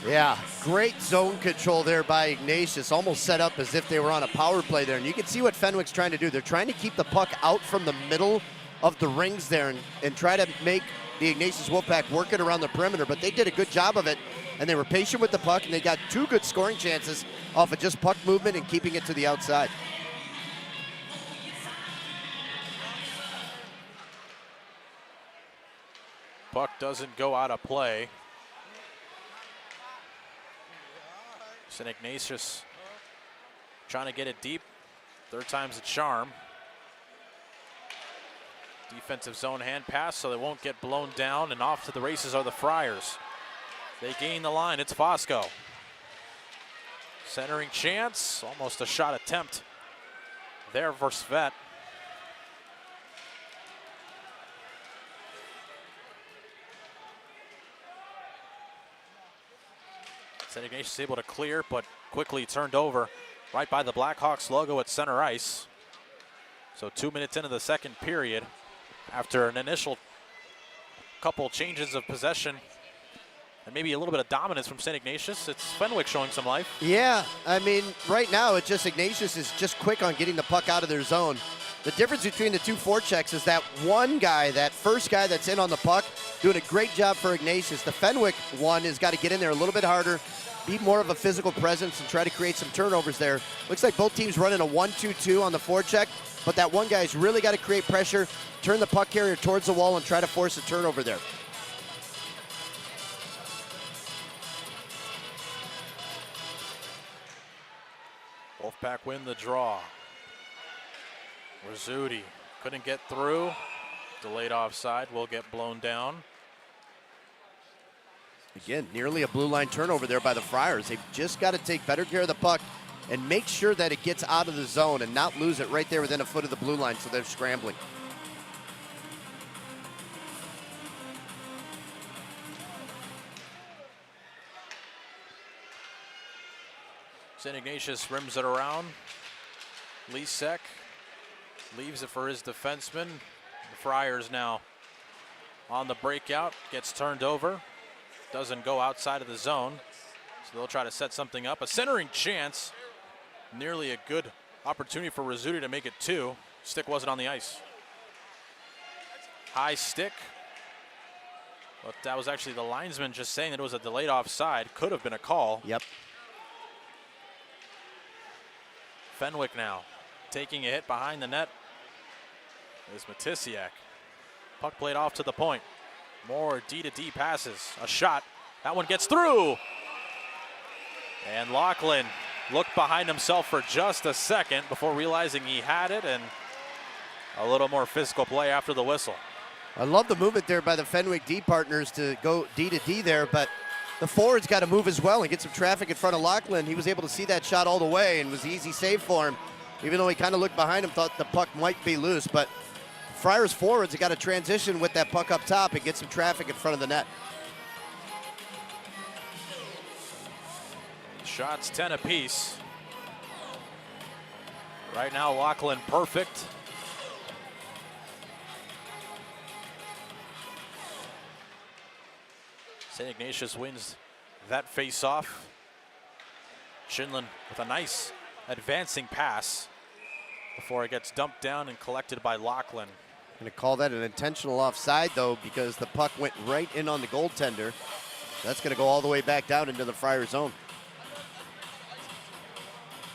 Yeah, great zone control there by Ignatius. Almost set up as if they were on a power play there. And you can see what Fenwick's trying to do. They're trying to keep the puck out from the middle of the rings there and try to make the Ignatius Wolfpack work it around the perimeter. But they did a good job of it, and they were patient with the puck, and they got two good scoring chances off of just puck movement and keeping it to the outside. Puck doesn't go out of play. St. Ignatius trying to get it deep. Third time's a charm. Defensive zone hand pass so they won't get blown down, and off to the races are the Friars. They gain the line, it's Fosco. Centering chance, almost a shot attempt there for Svet. St. Ignatius able to clear, but quickly turned over right by the Blackhawks logo at center ice. So 2 minutes into the second period, after an initial couple changes of possession and maybe a little bit of dominance from St. Ignatius, it's Fenwick showing some life. Yeah, I mean, right now it's just Ignatius is just quick on getting the puck out of their zone. The difference between the two forechecks is that one guy, that first guy that's in on the puck, doing a great job for Ignatius. The Fenwick one has got to get in there a little bit harder, be more of a physical presence, and try to create some turnovers there. Looks like both teams running a 1-2-2 on the forecheck, but that one guy's really got to create pressure, turn the puck carrier towards the wall, and try to force a turnover there. Wolfpack win the draw. Rizzuti couldn't get through. Delayed offside, will get blown down. Again, nearly a blue line turnover there by the Friars. They've just got to take better care of the puck and make sure that it gets out of the zone and not lose it right there within a foot of the blue line, so they're scrambling. St. Ignatius rims it around. Lisek leaves it for his defenseman. The Friars now on the breakout, gets turned over, doesn't go outside of the zone. So they'll try to set something up. A centering chance, nearly a good opportunity for Rizzuti to make it 2. Stick wasn't on the ice. High stick. But that was actually the linesman just saying that it was a delayed offside. Could have been a call. Yep. Fenwick now taking a hit behind the net is Matisiak. Puck played off to the point. More D-to-D passes. A shot. That one gets through. And Lachlan looked behind himself for just a second before realizing he had it, and a little more physical play after the whistle. I love the movement there by the Fenwick D partners to go D-to-D there, but the forward's got to move as well and get some traffic in front of Lachlan. He was able to see that shot all the way, and it was an easy save for him, even though he kind of looked behind him, thought the puck might be loose. But Friars forwards have got to transition with that puck up top and get some traffic in front of the net. Shots 10 apiece. Right now, Lachlan perfect. St. Ignatius wins that face-off. Shinlin with a nice advancing pass before it gets dumped down and collected by Lachlan. Going to call that an intentional offside, though, because the puck went right in on the goaltender. That's going to go all the way back down into the Friars zone.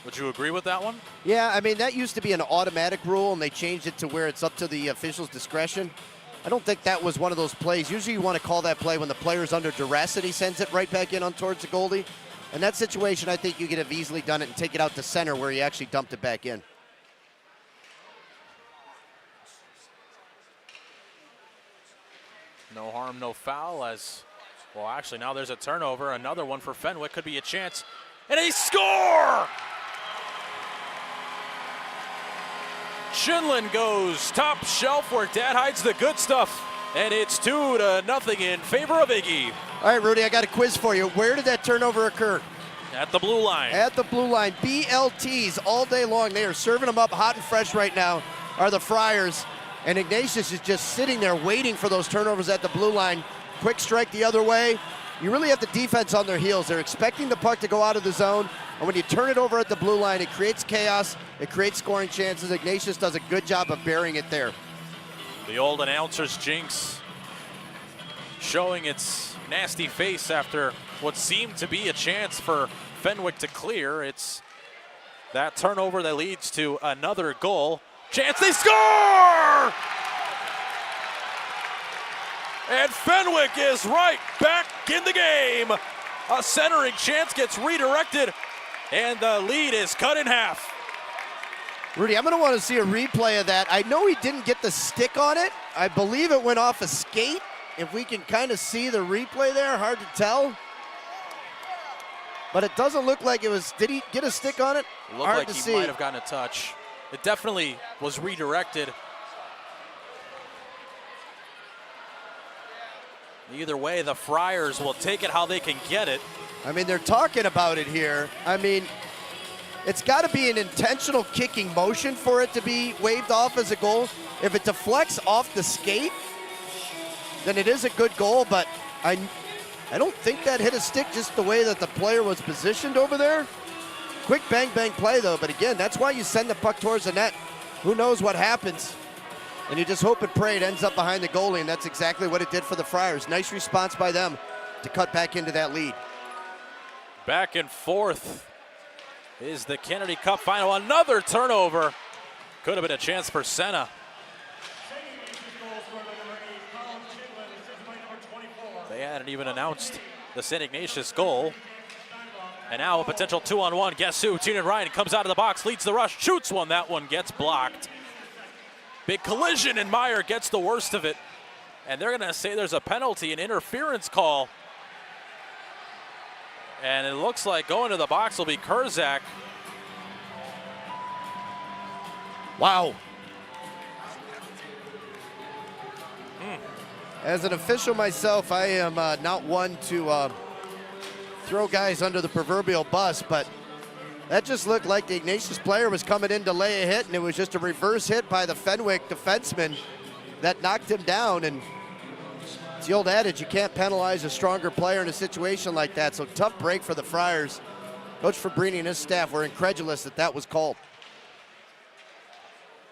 Would you agree with that one? Yeah, I mean, that used to be an automatic rule, and they changed it to where it's up to the official's discretion. I don't think that was one of those plays. Usually you want to call that play when the player's under duress and he sends it right back in on towards the goalie. In that situation, I think you could have easily done it and take it out to center where he actually dumped it back in. No harm, no foul as, well, actually now there's a turnover. Another one for Fenwick, could be a chance. And a score! Shinlin goes top shelf where Dad hides the good stuff. And it's 2-0 in favor of Iggy. All right, Rudy, I got a quiz for you. Where did that turnover occur? At the blue line. At the blue line. BLTs all day long. They are serving them up hot and fresh right now, are the Friars. And Ignatius is just sitting there waiting for those turnovers at the blue line. Quick strike the other way. You really have the defense on their heels. They're expecting the puck to go out of the zone. And when you turn it over at the blue line, it creates chaos. It creates scoring chances. Ignatius does a good job of burying it there. The old announcer's jinx showing its nasty face after what seemed to be a chance for Fenwick to clear. It's that turnover that leads to another goal. Chance, they score! And Fenwick is right back in the game. A centering chance gets redirected, and the lead is cut in half. Rudy, I'm going to want to see a replay of that. I know he didn't get the stick on it. I believe it went off a skate. If we can kind of see the replay there, hard to tell. But it doesn't look like it was, did he get a stick on it? It looked like he might have gotten a touch. It definitely was redirected. Either way, the Friars will take it how they can get it. I mean, they're talking about it here. I mean, it's got to be an intentional kicking motion for it to be waved off as a goal. If it deflects off the skate, then it is a good goal, but I don't think that hit a stick just the way that the player was positioned over there. Quick bang, bang play, though, but again, that's why you send the puck towards the net. Who knows what happens? And you just hope and pray it ends up behind the goalie, and that's exactly what it did for the Friars. Nice response by them to cut back into that lead. Back and forth is the Kennedy Cup final. Another turnover. Could have been a chance for Senna. They hadn't even announced the St. Ignatius goal. And now a potential 2-on-1. Guess who? Teenan Ryan comes out of the box, leads the rush, shoots one. That one gets blocked. Big collision, and Meyer gets the worst of it. And they're going to say there's a penalty, an interference call. And it looks like going to the box will be Kurzak. Wow. As an official myself, I am not one to throw guys under the proverbial bus, but that just looked like the Ignatius player was coming in to lay a hit, and it was just a reverse hit by the Fenwick defenseman that knocked him down. And It's the old adage, you can't penalize a stronger player in a situation like that. So tough break for the Friars. Coach Fabrini and his staff were incredulous that that was called.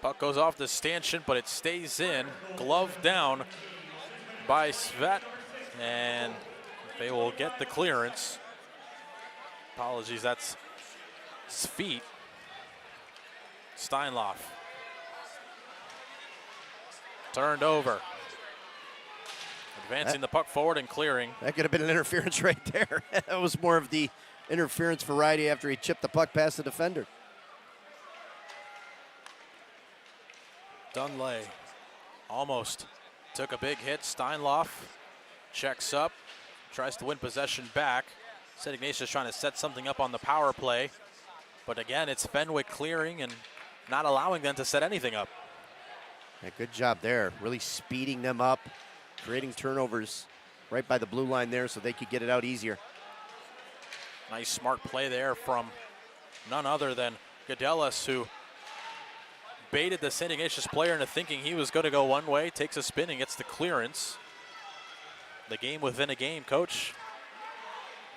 Puck goes off the stanchion, but it stays in. Glove down by Svet, and they will get the clearance. Apologies, that's his feet. Steinloff. Turned over. Advancing the puck forward and clearing. That could have been an interference right there. That was more of the interference variety after he chipped the puck past the defender. Dunley almost took a big hit. Steinloff checks up, tries to win possession back. St. Ignatius trying to set something up on the power play. But again, it's Fenwick clearing and not allowing them to set anything up. Yeah, good job there. Really speeding them up, creating turnovers right by the blue line there so they could get it out easier. Nice smart play there from none other than Gadelis, who baited the St. Ignatius player into thinking he was going to go one way, takes a spin and gets the clearance. The game within a game, Coach.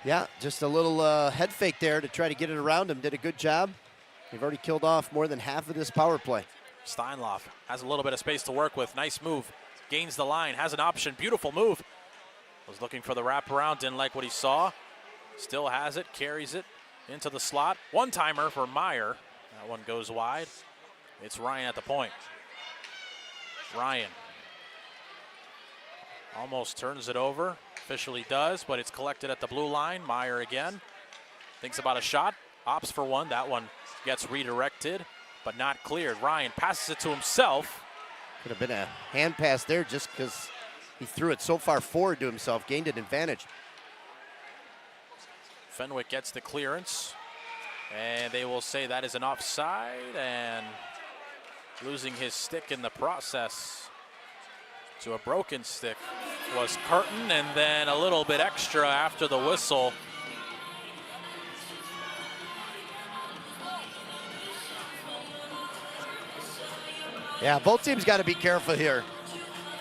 Yeah, just a little head fake there to try to get it around him. Did a good job. They've already killed off more than half of this power play. Steinloff has a little bit of space to work with. Nice move. Gains the line, has an option. Beautiful move. Was looking for the wraparound, didn't like what he saw. Still has it, carries it into the slot. One-timer for Meyer. That one goes wide. It's Ryan at the point. Ryan almost turns it over. Officially does, but it's collected at the blue line. Meyer again. Thinks about a shot. Opts for one. That one gets redirected, but not cleared. Ryan passes it to himself. Could have been a hand pass there just because he threw it so far forward to himself, gained an advantage. Fenwick gets the clearance, and they will say that is an offside, and losing his stick in the process to a broken stick was Curtin, and then a little bit extra after the whistle. Yeah, both teams got to be careful here.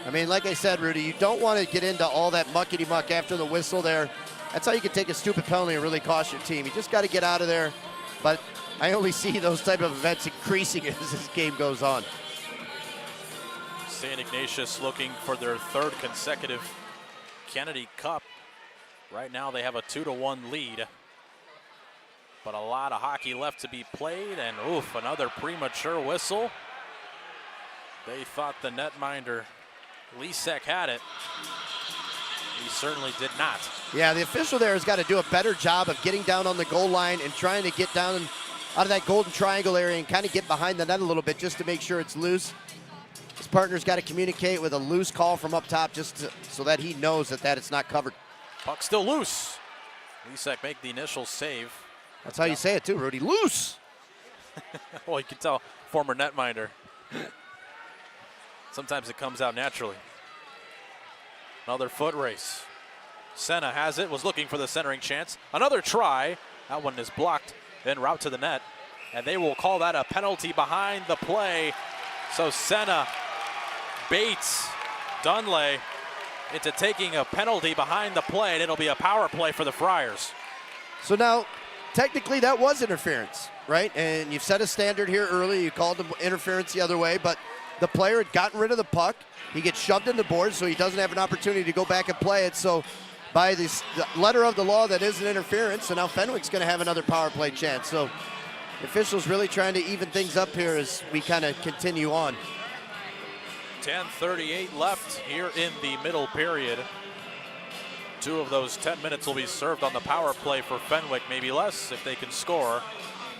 I mean, like I said, Rudy, you don't want to get into all that muckety-muck after the whistle there. That's how you can take a stupid penalty and really cost your team. You just got to get out of there. But I only see those type of events increasing as this game goes on. St. Ignatius looking for their third consecutive Kennedy Cup. Right now they have a 2-1 lead. But a lot of hockey left to be played, and oof, another premature whistle. They thought the netminder Lisek had it. He certainly did not. Yeah, the official there has got to do a better job of getting down on the goal line and trying to get down out of that golden triangle area and kind of get behind the net a little bit just to make sure it's loose. His partner's got to communicate with a loose call from up top so that he knows that it's not covered. Puck still loose. Lisek make the initial save. That's how you say it too, Rudy. Loose! Well, you can tell former netminder. Sometimes it comes out naturally. Another foot race. Senna has it, was looking for the centering chance. Another try. That one is blocked, then route to the net. And they will call that a penalty behind the play. So Senna baits Dunley into taking a penalty behind the play, and it'll be a power play for the Friars. So now, technically that was interference, right? And you've set a standard here early. You called the interference the other way, but the player had gotten rid of the puck. He gets shoved in the board, so he doesn't have an opportunity to go back and play it. So by the letter of the law, that is an interference, and now Fenwick's going to have another power play chance. So the officials really trying to even things up here as we kind of continue on. 10:38 left here in the middle period. 2 of those 10 minutes will be served on the power play for Fenwick, maybe less if they can score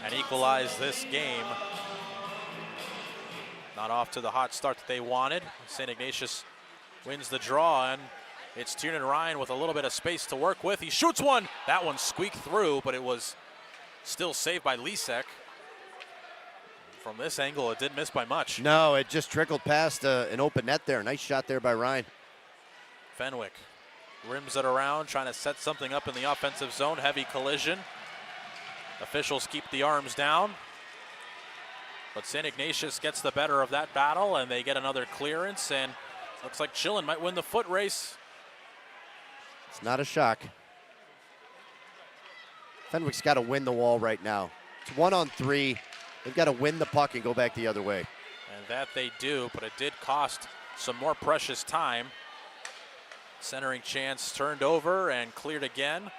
and equalize this game. Not off to the hot start that they wanted. St. Ignatius wins the draw, and it's Tiernan Ryan with a little bit of space to work with. He shoots one. That one squeaked through, but it was still saved by Lisek. From this angle, it didn't miss by much. No, it just trickled past an open net there. Nice shot there by Ryan. Fenwick rims it around, trying to set something up in the offensive zone. Heavy collision. Officials keep the arms down. But St. Ignatius gets the better of that battle, and they get another clearance, and looks like Chillin might win the foot race It's not a shock. Fenwick's got to win the wall right now. It's 1-on-3. They've got to win the puck and go back the other way. And that they do, but it did cost some more precious time. Centering chance turned over and cleared again.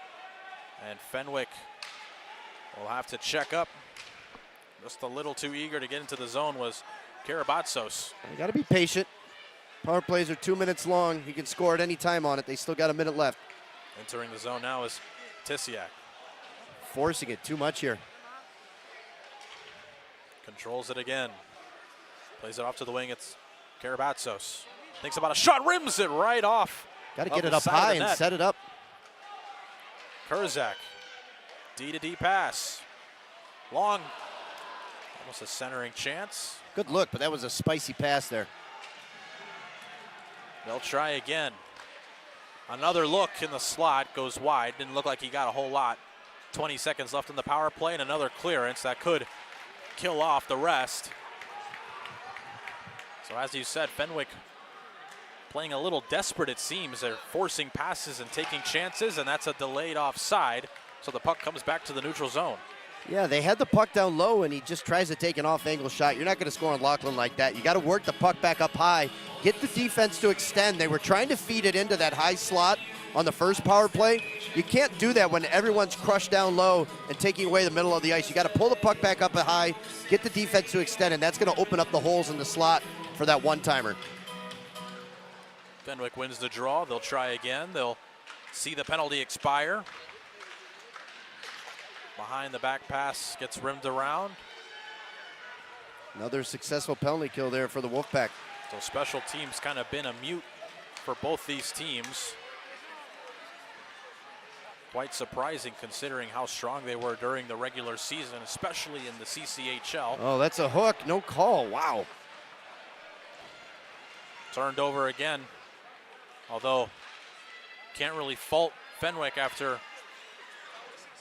And Fenwick will have to check up. Just a little too eager to get into the zone was Karabatsos. You got to be patient. Power plays are 2 minutes long. You can score at any time on it. They still got a minute left. Entering the zone now is Tisiak. Forcing it too much here. Controls it again. Plays it off to the wing. It's Karabatsos. Thinks about a shot, rims it right off. Got to get it up high and set it up. Kurzak. D-to-D pass. Long. Almost a centering chance. Good look, but that was a spicy pass there. They'll try again. Another look in the slot, goes wide. Didn't look like he got a whole lot. 20 seconds left in the power play and another clearance that could kill off the rest. So as you said, Fenwick playing a little desperate, it seems. They're forcing passes and taking chances, and that's a delayed offside. So the puck comes back to the neutral zone. Yeah, they had the puck down low, and he just tries to take an off-angle shot. You're not going to score on Lachlan like that. You got to work the puck back up high, get the defense to extend. They were trying to feed it into that high slot on the first power play. You can't do that when everyone's crushed down low and taking away the middle of the ice. You got to pull the puck back up high, get the defense to extend, and that's going to open up the holes in the slot for that one-timer. Fenwick wins the draw. They'll try again. They'll see the penalty expire. Behind the back pass gets rimmed around. Another successful penalty kill there for the Wolfpack. So special teams kind of been a mute for both these teams. Quite surprising considering how strong they were during the regular season, especially in the CCHL. Oh, that's a hook. No call. Wow. Turned over again. Although, can't really fault Fenwick after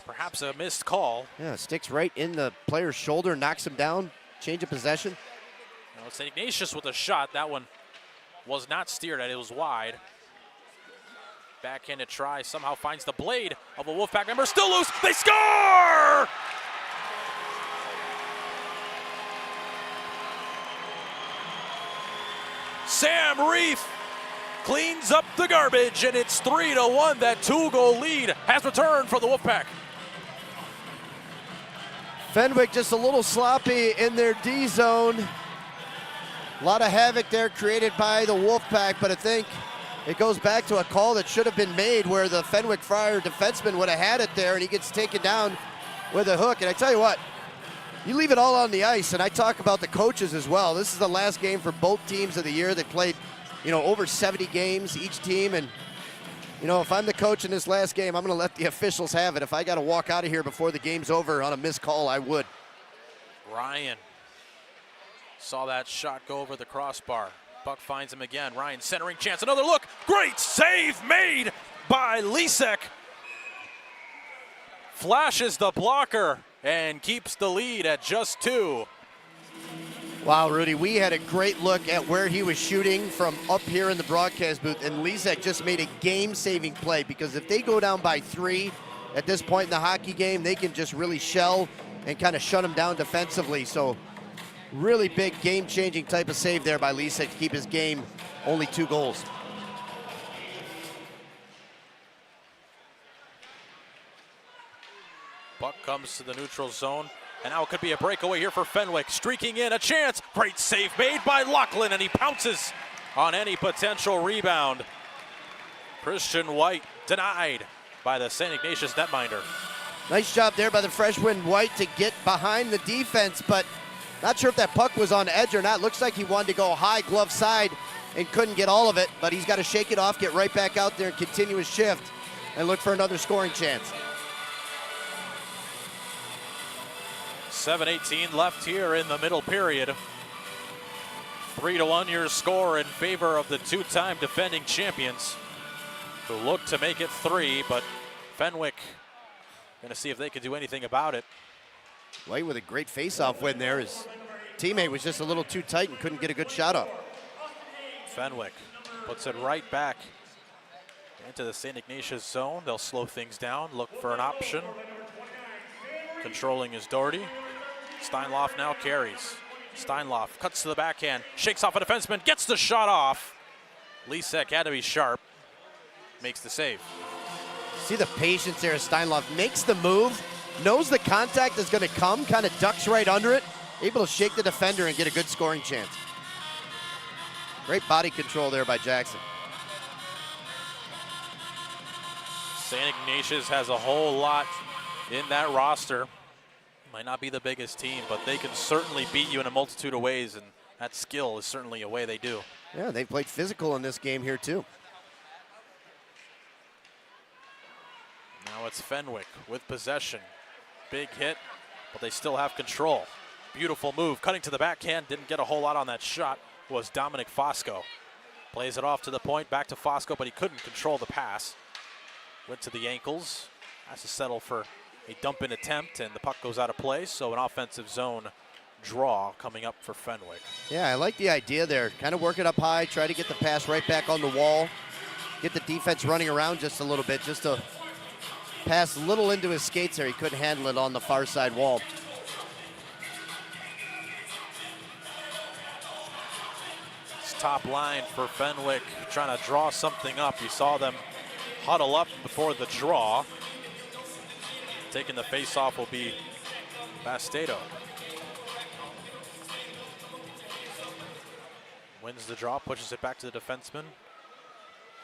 perhaps a missed call. Yeah, sticks right in the player's shoulder, knocks him down, change of possession. Now it's Ignatius with a shot. That one was not steered at, it was wide. Backhanded try, somehow finds the blade of a Wolfpack member, still loose, they score! Sam Reef cleans up the garbage, and it's 3-1. That 2-goal lead has returned for the Wolfpack. Fenwick just a little sloppy in their D zone. A lot of havoc there created by the Wolfpack, but I think it goes back to a call that should have been made where the Fenwick Friar defenseman would have had it there, and he gets taken down with a hook. And I tell you what, you leave it all on the ice, and I talk about the coaches as well. This is the last game for both teams of the year. They played, over 70 games each team, and if I'm the coach in this last game, I'm going to let the officials have it. If I got to walk out of here before the game's over on a missed call, I would. Ryan saw that shot go over the crossbar. Puck finds him again. Ryan centering chance. Another look. Great save made by Lisek. Flashes the blocker and keeps the lead at just 2. Wow, Rudy, we had a great look at where he was shooting from up here in the broadcast booth, and Lisek just made a game-saving play, because if they go down by 3 at this point in the hockey game, they can just really shell and kind of shut him down defensively. So really big game-changing type of save there by Lisek to keep his game only 2 goals. Puck comes to the neutral zone, and now it could be a breakaway here for Fenwick. Streaking in, a chance. Great save made by Lachlan, and he pounces on any potential rebound. Christian White denied by the St. Ignatius netminder. Nice job there by the freshman White to get behind the defense, but not sure if that puck was on edge or not. Looks like he wanted to go high glove side and couldn't get all of it, but he's got to shake it off, get right back out there and continue his shift and look for another scoring chance. 7:18 left here in the middle period. 3-1 your score in favor of the 2-time defending champions, who look to make it 3, but Fenwick going to see if they can do anything about it. White with a great face-off win there. His teammate was just a little too tight and couldn't get a good shot up. Fenwick puts it right back Into the St. Ignatius zone. They'll slow things down, look for an option. Controlling is Doherty. Steinloff now carries. Steinloff cuts to the backhand, shakes off a defenseman, gets the shot off. Lisek had to be sharp, makes the save. See the patience there. Steinloff makes the move, knows the contact is going to come, kind of ducks right under it, able to shake the defender and get a good scoring chance. Great body control there by Jackson. St. Ignatius has a whole lot in that roster. Might not be the biggest team, but they can certainly beat you in a multitude of ways, and that skill is certainly a way they do. Yeah, they played physical in this game here too. Now it's Fenwick with possession. Big hit, but they still have control. Beautiful move, cutting to the backhand, didn't get a whole lot on that shot, was Dominic Fosco. Plays it off to the point, back to Fosco, but he couldn't control the pass. Went to the ankles, has to settle for a dump-in attempt, and the puck goes out of play, so an offensive zone draw coming up for Fenwick. Yeah, I like the idea there. Kind of work it up high, try to get the pass right back on the wall, get the defense running around just a little bit, just to pass a little into his skates there. He couldn't handle it on the far side wall. It's top line for Fenwick, trying to draw something up. You saw them huddle up before the draw. Taking the face-off will be Bastedo. Wins the draw, pushes it back to the defenseman.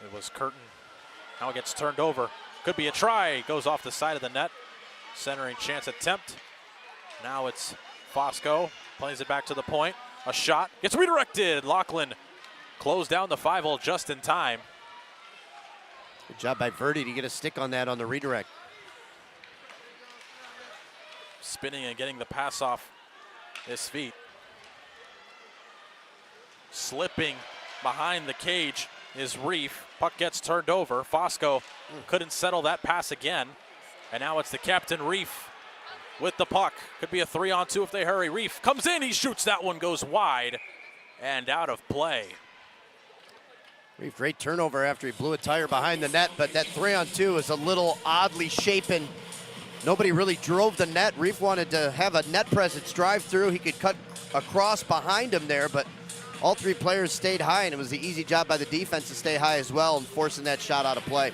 It was Curtin. Now it gets turned over. Could be a try. Goes off the side of the net. Centering chance attempt. Now it's Fosco. Plays it back to the point. A shot. Gets redirected. Lachlan closed down the 5-hole just in time. Good job by Verdi to get a stick on that on the redirect. Spinning and getting the pass off his feet. Slipping behind the cage is Reef. Puck gets turned over. Fosco couldn't settle that pass again. And now it's the captain, Reef, with the puck. Could be a 3-on-2 if they hurry. Reef comes in, he shoots, that one goes wide and out of play. Reef, great turnover after he blew a tire behind the net, but that 3-on-2 is a little oddly shapen. Nobody really drove the net. Reef wanted to have a net presence drive through. He could cut across behind him there, but all three players stayed high, and it was an easy job by the defense to stay high as well and forcing that shot out of play.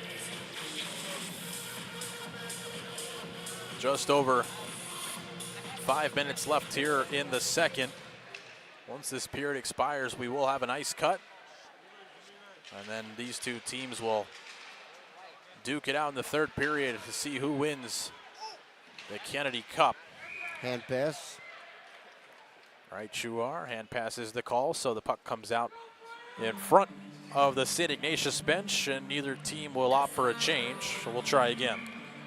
Just over 5 minutes left here in the second. Once this period expires, we will have an ice cut. And then these two teams will duke it out in the third period to see who wins the Kennedy Cup. Hand pass. Right, Chouar, hand pass is the call, so the puck comes out in front of the St. Ignatius bench, and neither team will opt for a change, so we'll try again.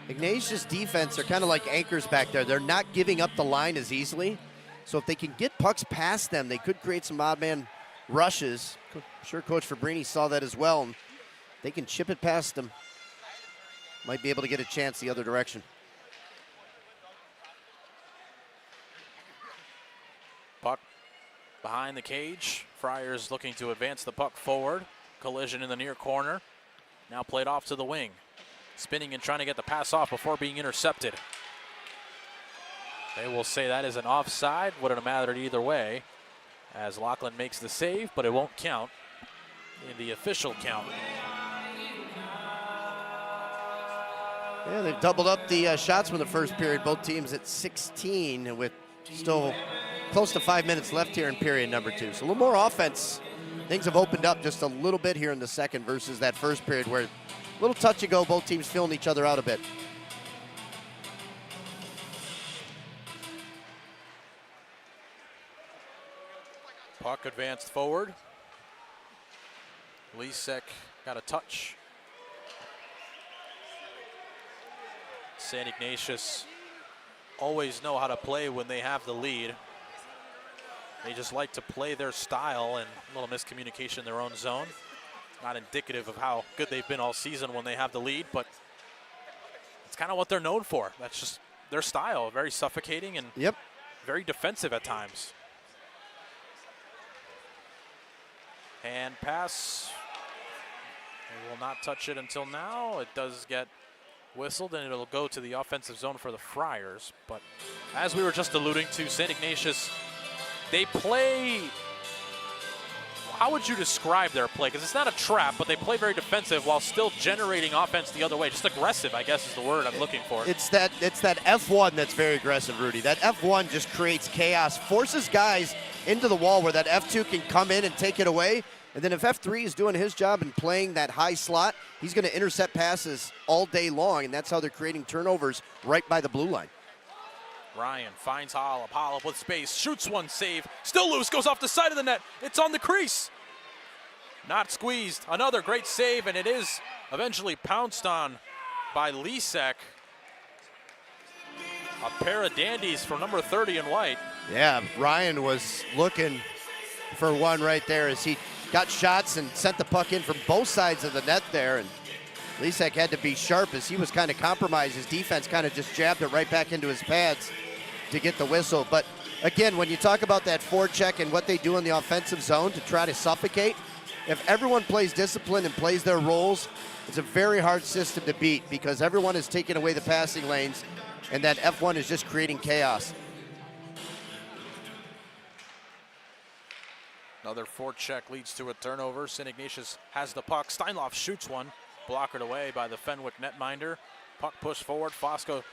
Ignatius defense are kind of like anchors back there. They're not giving up the line as easily, so if they can get pucks past them, they could create some odd man rushes. I'm sure Coach Fabrini saw that as well, and they can chip it past them. Might be able to get a chance the other direction. Puck behind the cage. Friars looking to advance the puck forward. Collision in the near corner. Now played off to the wing. Spinning and trying to get the pass off before being intercepted. They will say that is an offside. Wouldn't have mattered either way, as Lachlan makes the save, but it won't count in the official count. Yeah, they've doubled up the shots from the first period. Both teams at 16 with still close to 5 minutes left here in period number 2. So a little more offense. Things have opened up just a little bit here in the second versus that first period where a little touch and go, both teams feeling each other out a bit. Puck advanced forward. Lisek got a touch. St. Ignatius always know how to play when they have the lead. They just like to play their style, and a little miscommunication in their own zone. Not indicative of how good they've been all season when they have the lead, but it's kind of what they're known for. That's just their style, very suffocating and very defensive at times. Hand pass, They will not touch it until now. It does get whistled, and it'll go to the offensive zone for the Friars. But as we were just alluding to, St. Ignatius, they play, how would you describe their play? Because it's not a trap, but they play very defensive while still generating offense the other way. Just aggressive, I guess, is the word I'm looking for. It's that F1 that's very aggressive, Rudy. That F1 just creates chaos, forces guys into the wall where that F2 can come in and take it away. And then if F3 is doing his job and playing that high slot, he's going to intercept passes all day long, and that's how they're creating turnovers right by the blue line. Ryan finds Hollop. Hollop with space, shoots one, save. Still loose, goes off the side of the net. It's on the crease. Not squeezed. Another great save, and it is eventually pounced on by Lisek. A pair of dandies from number 30 in white. Yeah, Ryan was looking for one right there as he got shots and sent the puck in from both sides of the net there. And Lisek had to be sharp as he was kind of compromised. His defense kind of just jabbed it right back into his pads to get the whistle. But again, when you talk about that forecheck and what they do in the offensive zone to try to suffocate, if everyone plays discipline and plays their roles, it's a very hard system to beat because everyone is taking away the passing lanes, and that F1 is just creating chaos. Another forecheck leads to a turnover. St. Ignatius has the puck. Steinloff shoots one, blockered away by the Fenwick netminder. Puck pushed forward. Fosco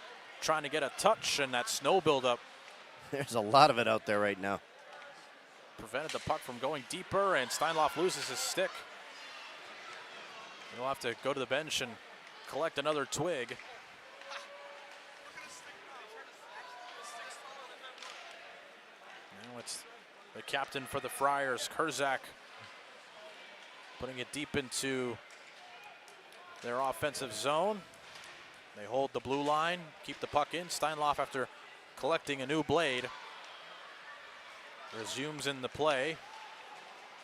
trying to get a touch, and that snow buildup There's a lot of it out there right now. prevented the puck from going deeper, and Steinloff loses his stick. He'll have to go to the bench and collect another twig. Now it's the captain for the Friars, Kurzak, putting it deep into their offensive zone. They hold the blue line, keep the puck in. Steinloff, after collecting a new blade, resumes in the play.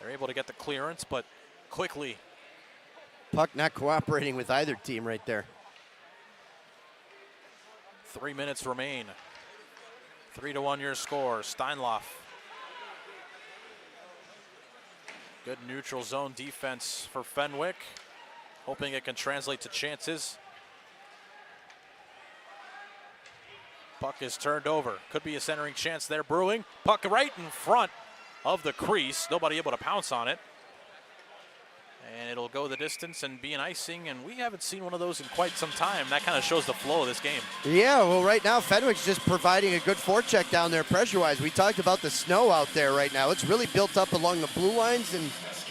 They're able to get the clearance, but quickly. Puck not cooperating with either team right there. 3 minutes remain. 3-1 your score. Steinloff. Good neutral zone defense for Fenwick, hoping it can translate to chances. Puck is turned over. Could be a centering chance there brewing. Puck right in front of the crease. Nobody able to pounce on it. And it'll go the distance and be an icing, and we haven't seen one of those in quite some time. That kind of shows the flow of this game. Yeah, well, right now, Fenwick's just providing a good forecheck down there pressure-wise. We talked about the snow out there right now. It's really built up along the blue lines and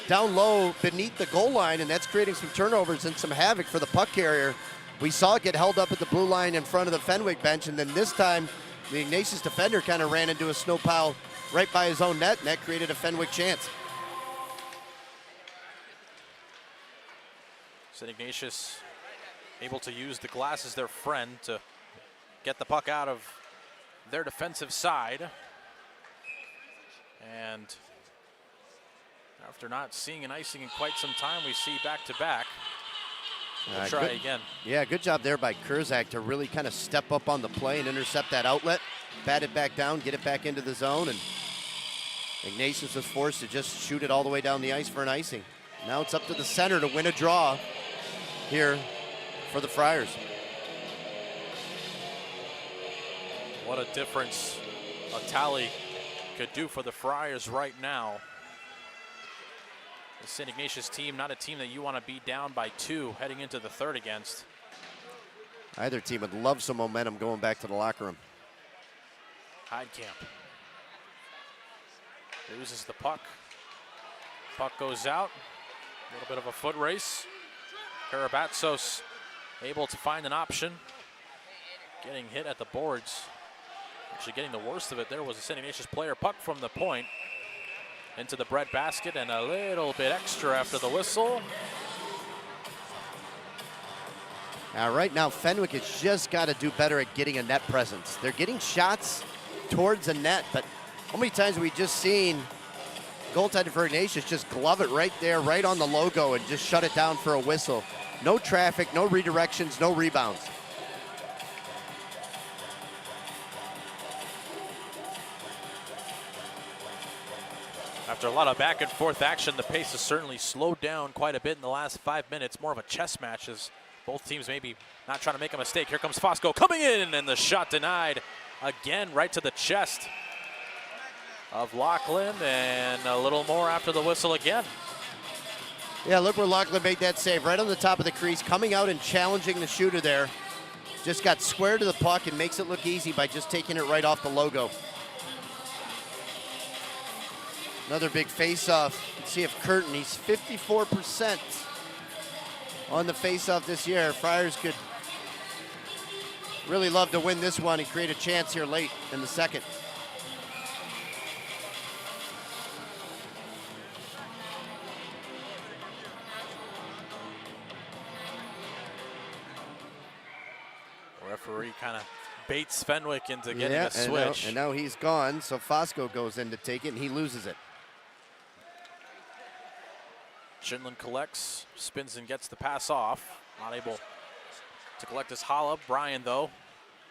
down low beneath the goal line, and that's creating some turnovers and some havoc for the puck carrier. We saw it get held up at the blue line in front of the Fenwick bench, and then this time, the Ignatius defender kind of ran into a snow pile right by his own net, and that created a Fenwick chance. St. Ignatius able to use the glass as their friend to get the puck out of their defensive side. And after not seeing an icing in quite some time, we see back-to-back. We'll try again. Yeah, good job there by Kurzak to really kind of step up on the play and intercept that outlet, bat it back down, get it back into the zone, and Ignatius was forced to just shoot it all the way down the ice for an icing. Now it's up to the center to win a draw here for the Friars. What a difference a tally could do for the Friars right now. The St. Ignatius team, not a team that you want to be down by 2 heading into the third against. Either team would love some momentum going back to the locker room. Heidkamp loses the puck. Puck goes out. A little bit of a foot race. Karabatsos able to find an option. Getting hit at the boards. Actually getting the worst of it there was a St. Ignatius player. Puck from the point into the bread basket, and a little bit extra after the whistle. Now, right now, Fenwick has just got to do better at getting a net presence. They're getting shots towards the net, but how many times have we just seen goaltender for Ignatius just glove it right there, right on the logo, and just shut it down for a whistle? No traffic, no redirections, no rebounds. After a lot of back and forth action, the pace has certainly slowed down quite a bit in the last 5 minutes. More of a chess match as both teams maybe not trying to make a mistake. Here comes Fosco coming in, and the shot denied again right to the chest of Lachlan, and a little more after the whistle again. Yeah, look where Lachlan made that save, right on the top of the crease, coming out and challenging the shooter there. Just got square to the puck and makes it look easy by just taking it right off the logo. Another big face-off. Let's see if Curtin, he's 54% on the face-off this year. Friars could really love to win this one and create a chance here late in the second. Referee kind of baits Fenwick into getting a and switch. Now he's gone, so Fosco goes in to take it, and he loses it. Shinlin collects, spins and gets the pass off. Not able to collect his Hollop. Brian, though,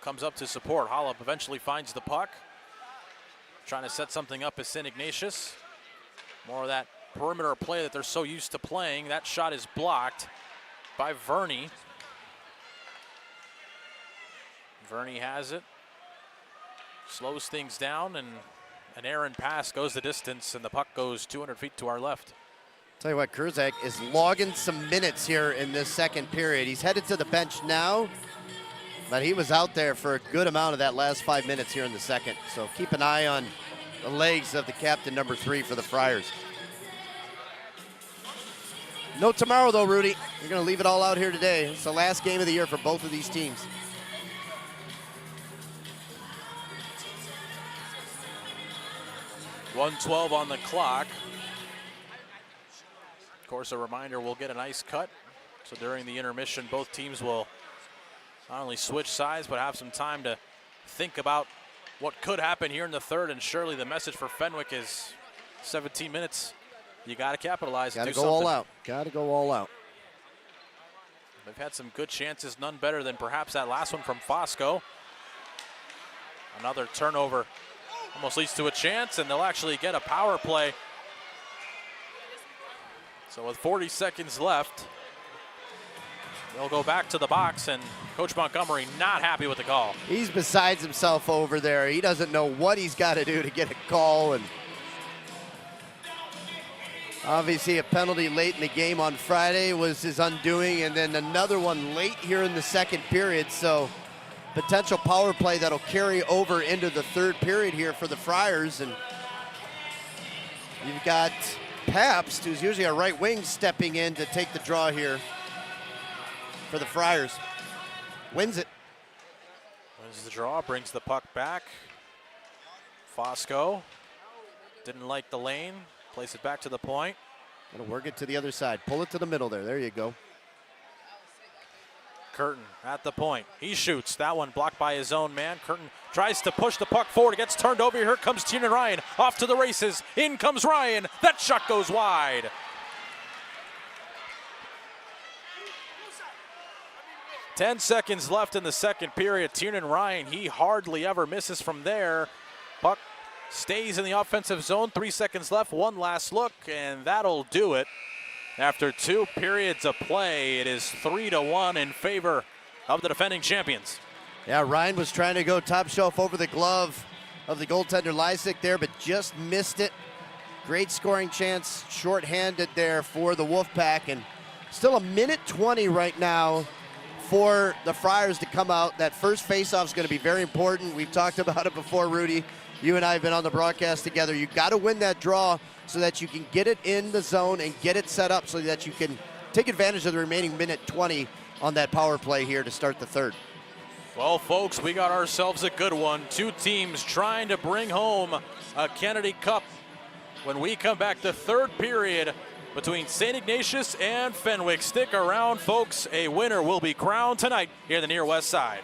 comes up to support. Hollop eventually finds the puck. Trying to set something up is Ignatius. More of that perimeter play that they're so used to playing. That shot is blocked by Verney. Verney has it. Slows things down, and an errant pass goes the distance, and the puck goes 200 feet to our left. Tell you what, Kurzak is logging some minutes here in this second period. He's headed to the bench now, but he was out there for a good amount of that last 5 minutes here in the second. So keep an eye on the legs of the captain, number 3 for the Friars. No tomorrow though, Rudy. You're gonna leave it all out here today. It's the last game of the year for both of these teams. .112 on the clock. Of course, a reminder, we'll get an ice cut. So during the intermission, both teams will not only switch sides, but have some time to think about what could happen here in the third. And surely the message for Fenwick is 17 minutes. You got to capitalize. Got to go all out. Got to go all out. They've had some good chances, none better than perhaps that last one from Fosco. Another turnover almost leads to a chance, and they'll actually get a power play. So with 40 seconds left, they'll go back to the box, and Coach Montgomery not happy with the call. He's besides himself over there. He doesn't know what he's got to do to get a call, and obviously a penalty late in the game on Friday was his undoing, and then another one late here in the second period. So potential power play that'll carry over into the third period here for the Friars. And you've got Pabst, who's usually a right wing, stepping in to take the draw here for the Friars. Wins it. Wins the draw, brings the puck back. Fosco didn't like the lane, place it back to the point. Gonna work it to the other side. Pull it to the middle there. There you go. Curtin at the point. He shoots. That one blocked by his own man. Curtin tries to push the puck forward. It gets turned over. Here comes Tiernan Ryan. Off to the races. In comes Ryan. That shot goes wide. Ten seconds left in the second period. Tiernan Ryan, he hardly ever misses from there. Puck stays in the offensive zone. 3 seconds left. One last look, and that'll do it. After 2 periods of play, it is 3-1 in favor of the defending champions. Yeah, Ryan was trying to go top shelf over the glove of the goaltender Lysick there, but just missed it. Great scoring chance, shorthanded there for the Wolfpack, and still 1:20 right now for the Friars to come out. That first faceoff is going to be very important. We've talked about it before, Rudy. You and I have been on the broadcast together. You've got to win that draw so that you can get it in the zone and get it set up so that you can take advantage of the remaining 1:20 on that power play here to start the third. Well, folks, we got ourselves a good one. 2 teams trying to bring home a Kennedy Cup. When we come back, the third period between St. Ignatius and Fenwick. Stick around, folks. A winner will be crowned tonight here in the Near West Side.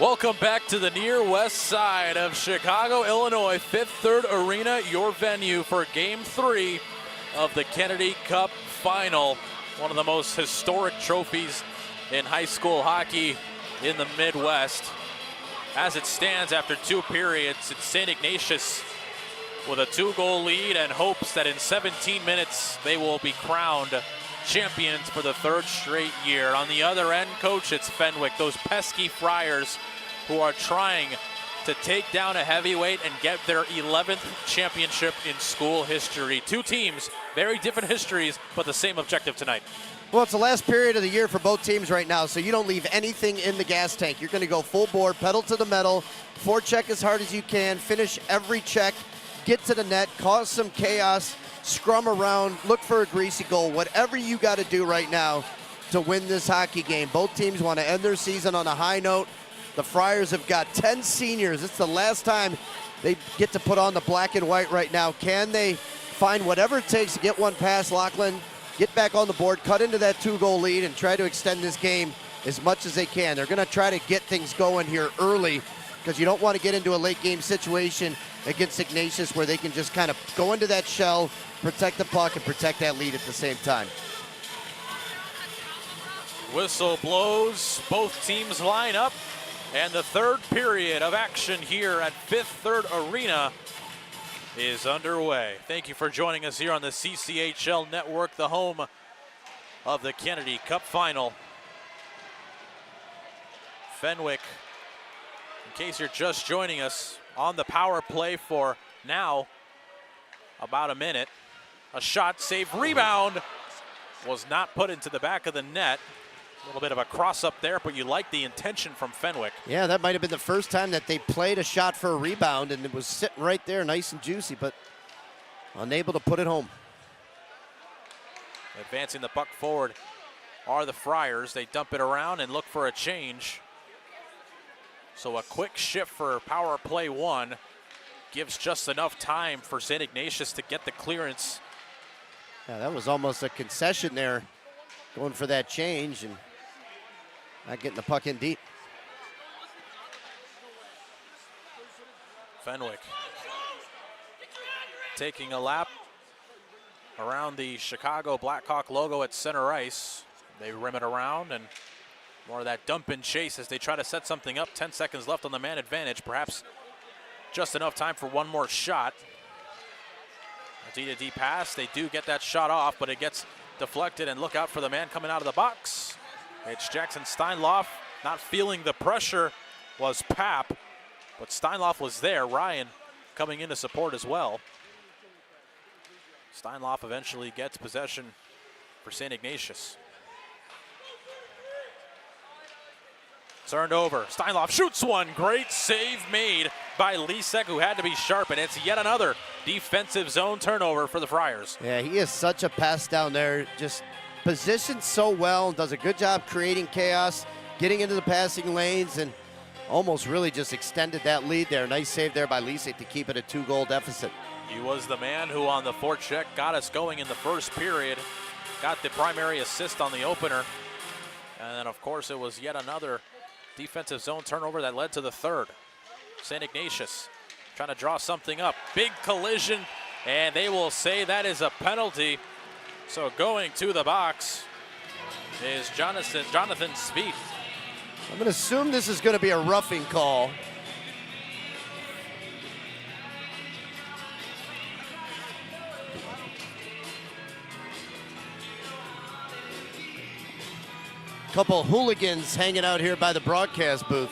Welcome back to the near west side of Chicago, Illinois, Fifth Third Arena, your venue for Game 3 of the Kennedy Cup Final. One of the most historic trophies in high school hockey in the Midwest. As it stands after 2 periods, it's St. Ignatius with a 2-goal lead and hopes that in 17 minutes they will be crowned champions for the 3rd straight year. On the other end, coach, it's Fenwick, those pesky Friars who are trying to take down a heavyweight and get their 11th championship in school history. 2 teams, very different histories, but the same objective tonight. Well, it's the last period of the year for both teams right now, so you don't leave anything in the gas tank. You're going to go full bore, pedal to the metal, forecheck as hard as you can, finish every check, get to the net, cause some chaos, scrum around, look for a greasy goal, whatever you got to do right now to win this hockey game. Both teams want to end their season on a high note. The Friars have got 10 seniors. It's the last time they get to put on the black and white right now. Can they find whatever it takes to get one past Lachlan, get back on the board, cut into that 2-goal lead, and try to extend this game as much as they can? They're going to try to get things going here early because you don't want to get into a late game situation against Ignatius where they can just kind of go into that shell, protect the puck, and protect that lead at the same time. Whistle blows, both teams line up, and the 3rd period of action here at Fifth Third Arena is underway. Thank you for joining us here on the CCHL Network, the home of the Kennedy Cup Final. Fenwick, in case you're just joining us, on the power play for now about a minute. A shot, save, rebound was not put into the back of the net. A little bit of a cross up there, but you like the intention from Fenwick. Yeah, that might have been the first time that they played a shot for a rebound, and it was sitting right there nice and juicy, but unable to put it home. Advancing the puck forward are the Friars. They dump it around and look for a change. So a quick shift for power play 1 gives just enough time for St. Ignatius to get the clearance. Yeah, that was almost a concession there, going for that change and not getting the puck in deep. Fenwick taking a lap around the Chicago Blackhawk logo at center ice. They rim it around and more of that dump and chase as they try to set something up. 10 seconds left on the man advantage. Perhaps just enough time for one more shot. A D-to-D pass. They do get that shot off, but it gets deflected, and look out for the man coming out of the box. It's Jackson Steinloff. Not feeling the pressure was Papp, but Steinloff was there. Ryan coming in to support as well. Steinloff eventually gets possession for St. Ignatius. Turned over, Steinloff shoots one, great save made by Lisek, who had to be sharp, and it's yet another defensive zone turnover for the Friars. Yeah, he is such a pest down there, just positioned so well, does a good job creating chaos, getting into the passing lanes, and almost really just extended that lead there. Nice save there by Lisek to keep it a 2-goal deficit. He was the man who on the forecheck got us going in the 1st period, got the primary assist on the opener, and then of course it was yet another defensive zone turnover that led to the 3rd. St. Ignatius trying to draw something up. Big collision, and they will say that is a penalty. So going to the box is Jonathan Speed. I'm going to assume this is going to be a roughing call. Couple of hooligans hanging out here by the broadcast booth.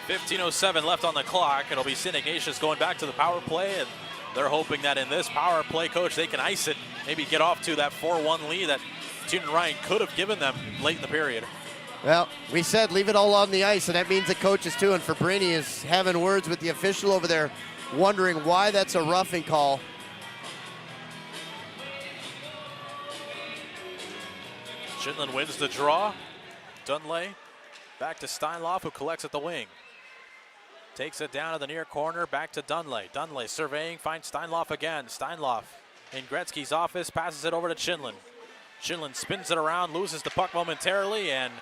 15:07 left on the clock. It'll be St. Ignatius going back to the power play, and they're hoping that in this power play, coach, they can ice it, maybe get off to that 4-1 lead that Tune Ryan could have given them late in the period. Well, we said leave it all on the ice, and that means the coaches too, and Fabrini is having words with the official over there, wondering why that's a roughing call. Shinlin wins the draw. Dunley back to Steinloff, who collects at the wing. Takes it down to the near corner, back to Dunley. Dunley surveying, finds Steinloff again. Steinloff in Gretzky's office, passes it over to Chinlin. Shinlin spins it around, loses the puck momentarily, and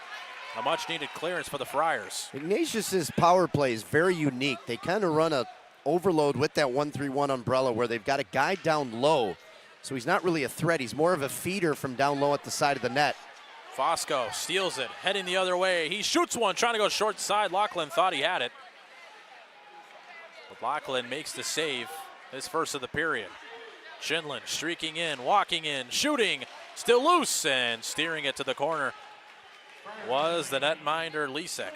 a much-needed clearance for the Friars. Ignatius's power play is very unique. They kind of run a overload with that 1-3-1 umbrella where they've got a guy down low, so he's not really a threat. He's more of a feeder from down low at the side of the net. Fosco steals it, heading the other way. He shoots one, trying to go short side. Lachlan thought he had it. But Lachlan makes the save, his first of the period. Shinlin streaking in, walking in, shooting, still loose, and steering it to the corner was the netminder Lisek.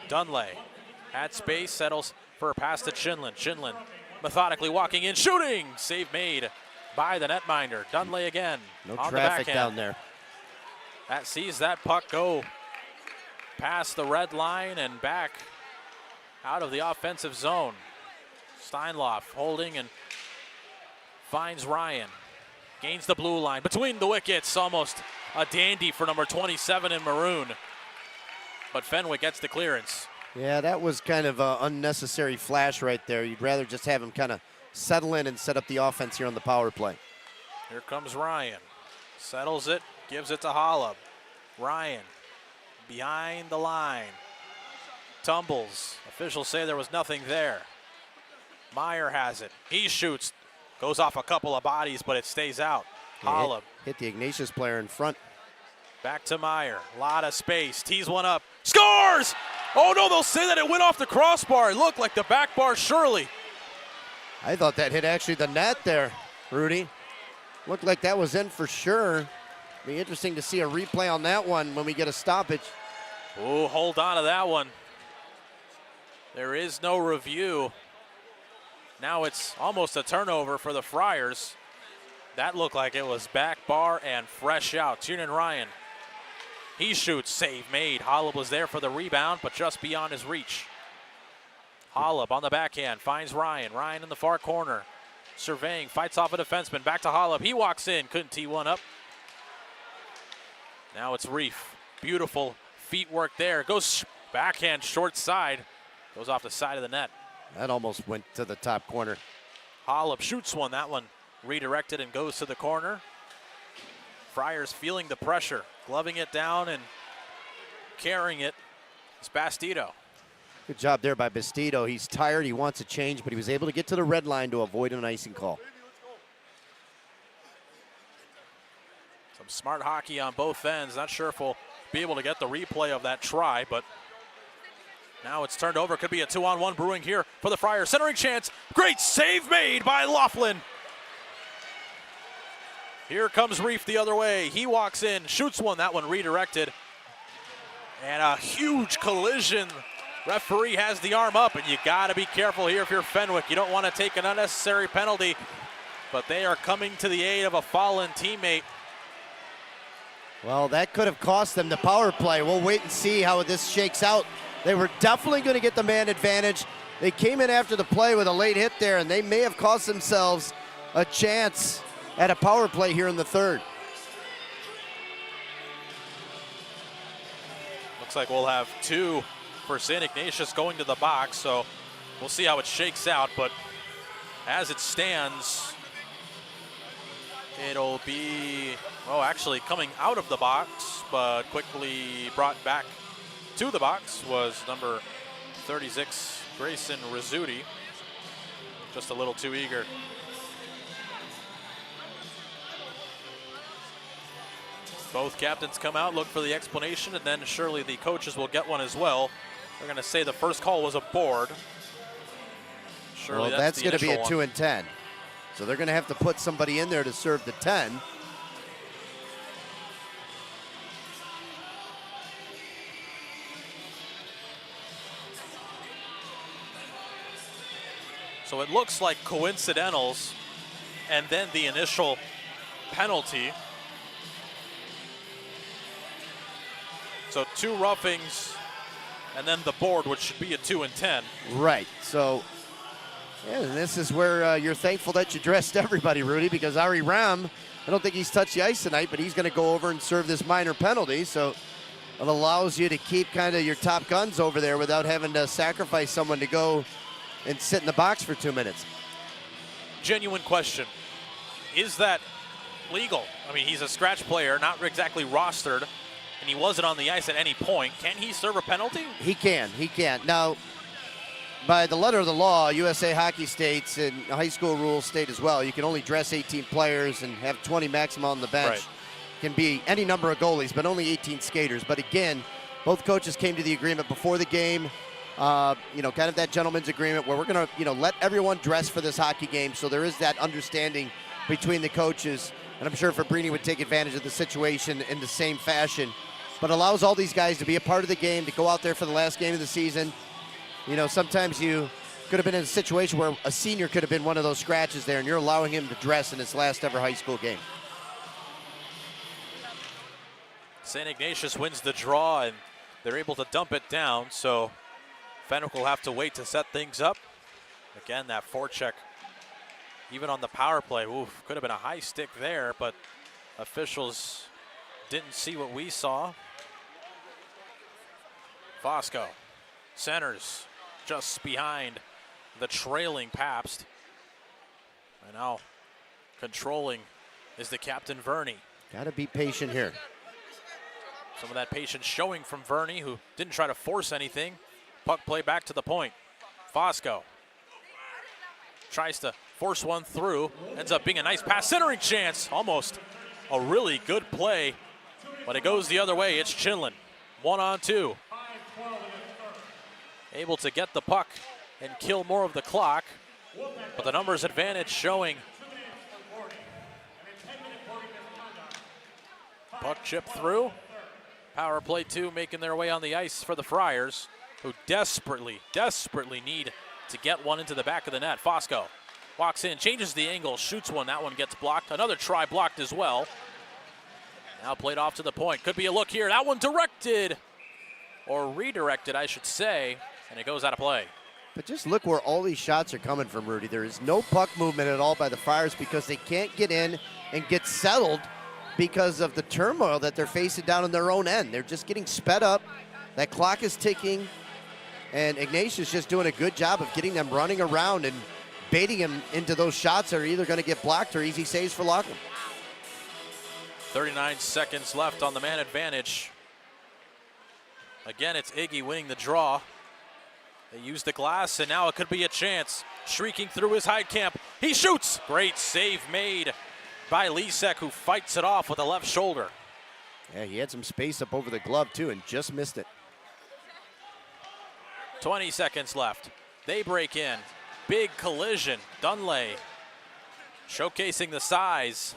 Dunlay at space, settles for a pass to Shinlin. Shinlin methodically walking in, shooting! Save made by the netminder. Dunlay again No on traffic the backhand. down there. That sees that puck go past the red line and back out of the offensive zone. Steinloff holding and finds Ryan. Gains the blue line between the wickets. Almost a dandy for number 27 in maroon. But Fenwick gets the clearance. Yeah, that was kind of an unnecessary flash right there. You'd rather just have him kind of settle in and set up the offense here on the power play. Here comes Ryan. Settles it, gives it to Hollab. Ryan behind the line. Tumbles. Officials say there was nothing there. Meyer has it. He shoots. Goes off a couple of bodies, but it stays out. Hollab. Hit the Ignatius player in front. Back to Meyer. Lot of space. Tees one up. Scores! Oh no, they'll say that it went off the crossbar. It looked like the back bar surely. I thought that hit actually the net there, Rudy. Looked like that was in for sure. Be interesting to see a replay on that one when we get a stoppage. Oh, hold on to that one. There is no review. Now it's almost a turnover for the Friars. That looked like it was back bar and fresh out. Tiernan Ryan. He shoots, save made. Hollab was there for the rebound, but just beyond his reach. Hollab on the backhand, finds Ryan. Ryan in the far corner. Surveying, fights off a defenseman. Back to Hollab. He walks in, couldn't tee one up. Now it's Reef. Beautiful feet work there. Goes backhand short side. Goes off the side of the net. That almost went to the top corner. Hollab shoots one. That one redirected and goes to the corner. Friars feeling the pressure. Gloving it down and carrying it. It's Bastido. Good job there by Bastido. He's tired. He wants a change, but he was able to get to the red line to avoid an icing call. Some smart hockey on both ends. Not sure if we'll be able to get the replay of that try, but now it's turned over. Could be a 2-on-1 brewing here for the Friars. Centering chance. Great save made by Laughlin. Here comes Reef the other way. He walks in, shoots one. That one redirected. And a huge collision. Referee has the arm up, and you got to be careful here if you're Fenwick. You don't want to take an unnecessary penalty, but they are coming to the aid of a fallen teammate. Well, that could have cost them the power play. We'll wait and see how this shakes out. They were definitely going to get the man advantage. They came in after the play with a late hit there, and they may have cost themselves a chance at a power play here in the third. Looks like we'll have two for St. Ignatius going to the box, so we'll see how it shakes out. But as it stands, it'll be, well, actually coming out of the box, but quickly brought back to the box was number 36, Grayson Rizzuti. Just a little too eager. Both captains come out, look for the explanation, and then surely the coaches will get one as well. They're going to say the first call was a board. Surely Well, that's going to be a one. 2 and 10. So they're going to have to put somebody in there to serve the 10. So it looks like coincidentals and then the initial penalty. So 2 roughings and then the board, which should be a 2 and 10. Right. So, yeah, and this is where you're thankful that you dressed everybody, Rudy, because Ari Ram, I don't think he's touched the ice tonight, but he's going to go over and serve this minor penalty. So it allows you to keep kind of your top guns over there without having to sacrifice someone to go and sit in the box for 2 minutes. Genuine question. Is that legal. I mean, he's a scratch player, not exactly rostered, and he wasn't on the ice at any point. Can he serve a penalty? He can. Now, by the letter of the law, USA Hockey states, and high school rules state as well, you can only dress 18 players and have 20 maximum on the bench. Right. Can be any number of goalies, but only 18 skaters. But again, both coaches came to the agreement before the game, kind of that gentleman's agreement where we're going to, let everyone dress for this hockey game. So there is that understanding between the coaches. And I'm sure Fabrini would take advantage of the situation in the same fashion, but allows all these guys to be a part of the game, to go out there for the last game of the season. Sometimes you could have been in a situation where a senior could have been one of those scratches there, and you're allowing him to dress in his last ever high school game. St. Ignatius wins the draw, and they're able to dump it down, so Fenwick will have to wait to set things up. Again, that forecheck, even on the power play, could have been a high stick there, but officials didn't see what we saw. Fosco centers just behind the trailing Pabst. And now controlling is the captain, Verney. Got to be patient here. Some of that patience showing from Verney, who didn't try to force anything. Puck play back to the point. Fosco tries to force one through. Ends up being a nice pass. Centering chance. Almost a really good play. But it goes the other way. It's Chinlin. 1-on-2. Able to get the puck and kill more of the clock. But the numbers advantage showing. Puck chip through. Power play 2 making their way on the ice for the Friars, who desperately need to get one into the back of the net. Fosco walks in, changes the angle, shoots one. That one gets blocked. Another try blocked as well. Now played off to the point. Could be a look here. That one directed, or redirected, I should say, and it goes out of play. But just look where all these shots are coming from, Rudy. There is no puck movement at all by the Friars because they can't get in and get settled because of the turmoil that they're facing down on their own end. They're just getting sped up. That clock is ticking, and Ignatius just doing a good job of getting them running around and baiting them into those shots that are either going to get blocked or easy saves for Lachlan. 39 seconds left on the man advantage. Again, it's Iggy winning the draw. They use the glass, and now it could be a chance. Shrieking through his hide camp. He shoots. Great save made by Lisek, who fights it off with the left shoulder. Yeah, he had some space up over the glove, too, and just missed it. 20 seconds left. They break in. Big collision. Dunlay showcasing the size.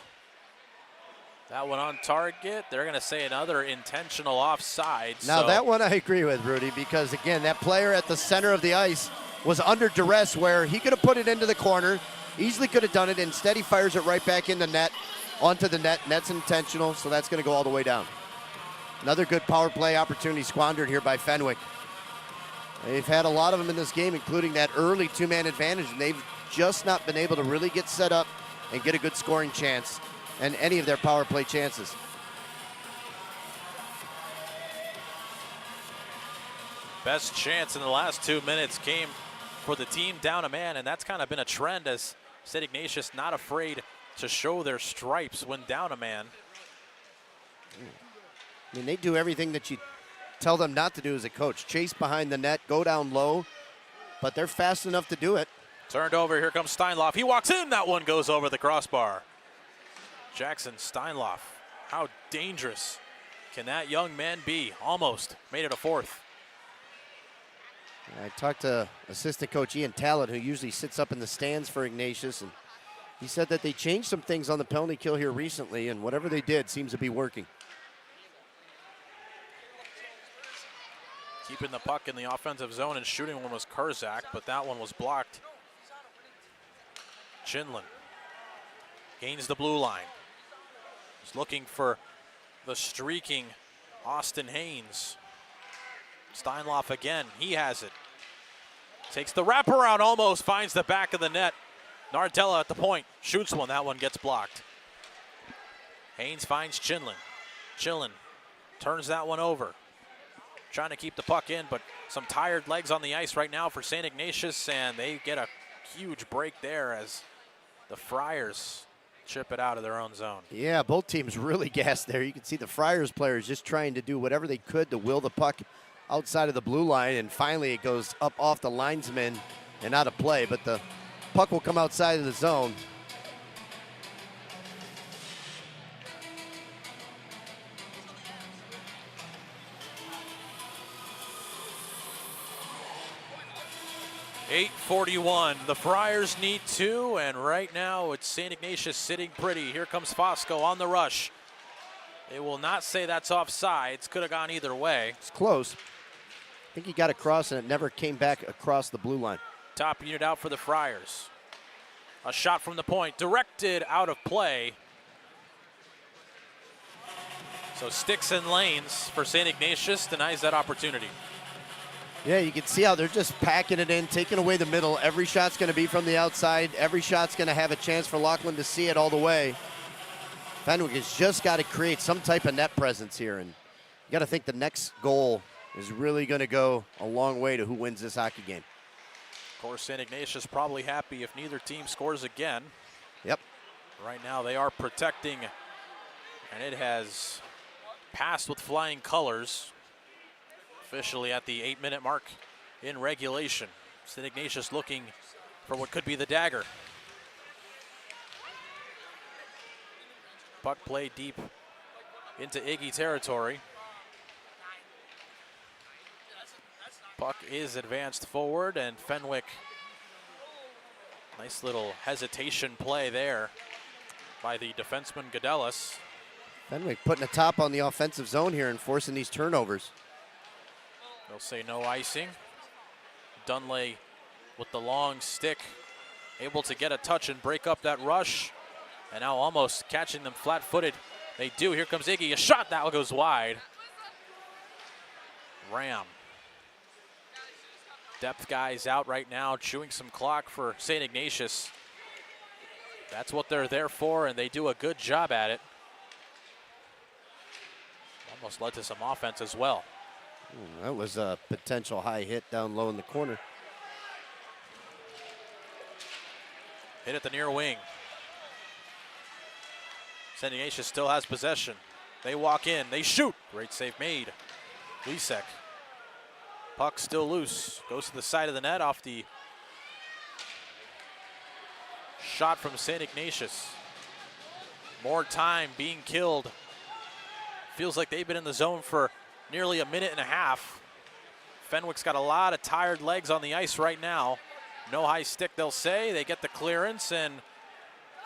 That one on target. They're going to say another intentional offside. Now, that one I agree with, Rudy, because, again, that player at the center of the ice was under duress where he could have put it into the corner, easily could have done it. Instead, he fires it right back in the net, onto the net. Net's intentional, so that's going to go all the way down. Another good power play opportunity squandered here by Fenwick. They've had a lot of them in this game, including that early two-man advantage, and they've just not been able to really get set up and get a good scoring chance and any of their power play chances. Best chance in the last 2 minutes came for the team down a man, and that's kind of been a trend as St. Ignatius not afraid to show their stripes when down a man. I mean, they do everything that you tell them not to do as a coach. Chase behind the net, go down low, but they're fast enough to do it. Turned over, here comes Steinloff. He walks in, that one goes over the crossbar. Jackson Steinloff, how dangerous can that young man be? Almost made it a fourth. I talked to assistant coach Ian Tallett, who usually sits up in the stands for Ignatius, and he said that they changed some things on the penalty kill here recently, and whatever they did seems to be working. Keeping the puck in the offensive zone and shooting one was Karzak, but that one was blocked. Chinlin gains the blue line. He's looking for the streaking Austin Haynes. Steinloff again, he has it. Takes the wraparound, almost finds the back of the net. Nardella at the point, shoots one, that one gets blocked. Haynes finds Chinlin. Chinlin turns that one over. Trying to keep the puck in, but some tired legs on the ice right now for St. Ignatius, and they get a huge break there as the Friars chip it out of their own zone. Yeah, both teams really gassed there. You can see the Friars players just trying to do whatever they could to will the puck outside of the blue line, and finally it goes up off the linesman and out of play, but the puck will come outside of the zone. .841. The Friars need 2, and right now it's St. Ignatius sitting pretty. Here comes Fosco on the rush. They will not say that's offsides. Could have gone either way. It's close. I think he got across and it never came back across the blue line. Top unit out for the Friars. A shot from the point, directed out of play. So sticks and lanes for St. Ignatius, denies that opportunity. Yeah, you can see how they're just packing it in, taking away the middle. Every shot's going to be from the outside. Every shot's going to have a chance for Laughlin to see it all the way. Fenwick has just got to create some type of net presence here, and you got to think the next goal is really going to go a long way to who wins this hockey game. Of course, St. Ignatius probably happy if neither team scores again. Yep. Right now they are protecting, and it has passed with flying colors. Officially at the 8-minute mark in regulation. St. Ignatius looking for what could be the dagger. Puck play deep into Iggy territory. Puck is advanced forward, and Fenwick, nice little hesitation play there by the defenseman Godellis. Fenwick putting a top on the offensive zone here and forcing these turnovers. They'll say no icing. Dunley with the long stick, able to get a touch and break up that rush. And now almost catching them flat-footed. They do. Here comes Iggy. A shot that goes wide. Ram. Depth guys out right now, chewing some clock for St. Ignatius. That's what they're there for, and they do a good job at it. Almost led to some offense as well. Ooh, that was a potential high hit down low in the corner. Hit at the near wing. St. Ignatius still has possession. They walk in, they shoot. Great save made. Lisek. Puck still loose. Goes to the side of the net off the shot from St. Ignatius. More time being killed. Feels like they've been in the zone for nearly a minute and a half. Fenwick's got a lot of tired legs on the ice right now. No high stick, they'll say. They get the clearance, and,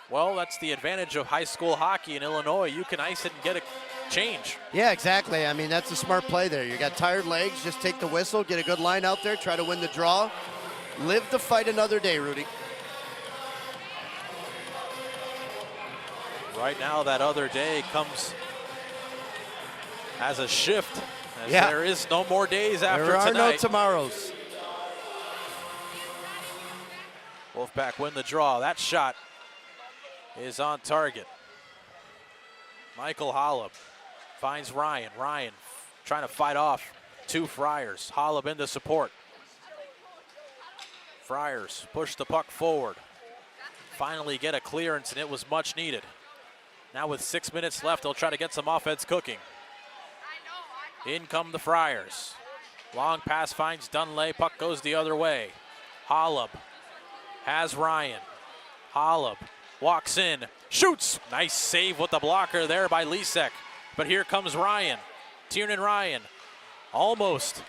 well, that's the advantage of high school hockey in Illinois. You can ice it and get a change. Yeah, exactly. I mean, that's a smart play there. You got tired legs, just take the whistle, get a good line out there, try to win the draw. Live to fight another day, Rudy. Right now, that other day comes as a shift, as there is no more days after tonight. There are no tonight. tomorrows. Wolfpack win the draw. That shot is on target. Michael Hollop finds Ryan. Ryan trying to fight off two Friars. Hollop into support. Friars push the puck forward. Finally get a clearance, and it was much needed. Now with 6 minutes left, they'll try to get some offense cooking. In come the Friars. Long pass finds Dunley. Puck goes the other way. Hollop has Ryan. Hollop walks in, shoots. Nice save with the blocker there by Lisek. But here comes Ryan. Tiernan Ryan almost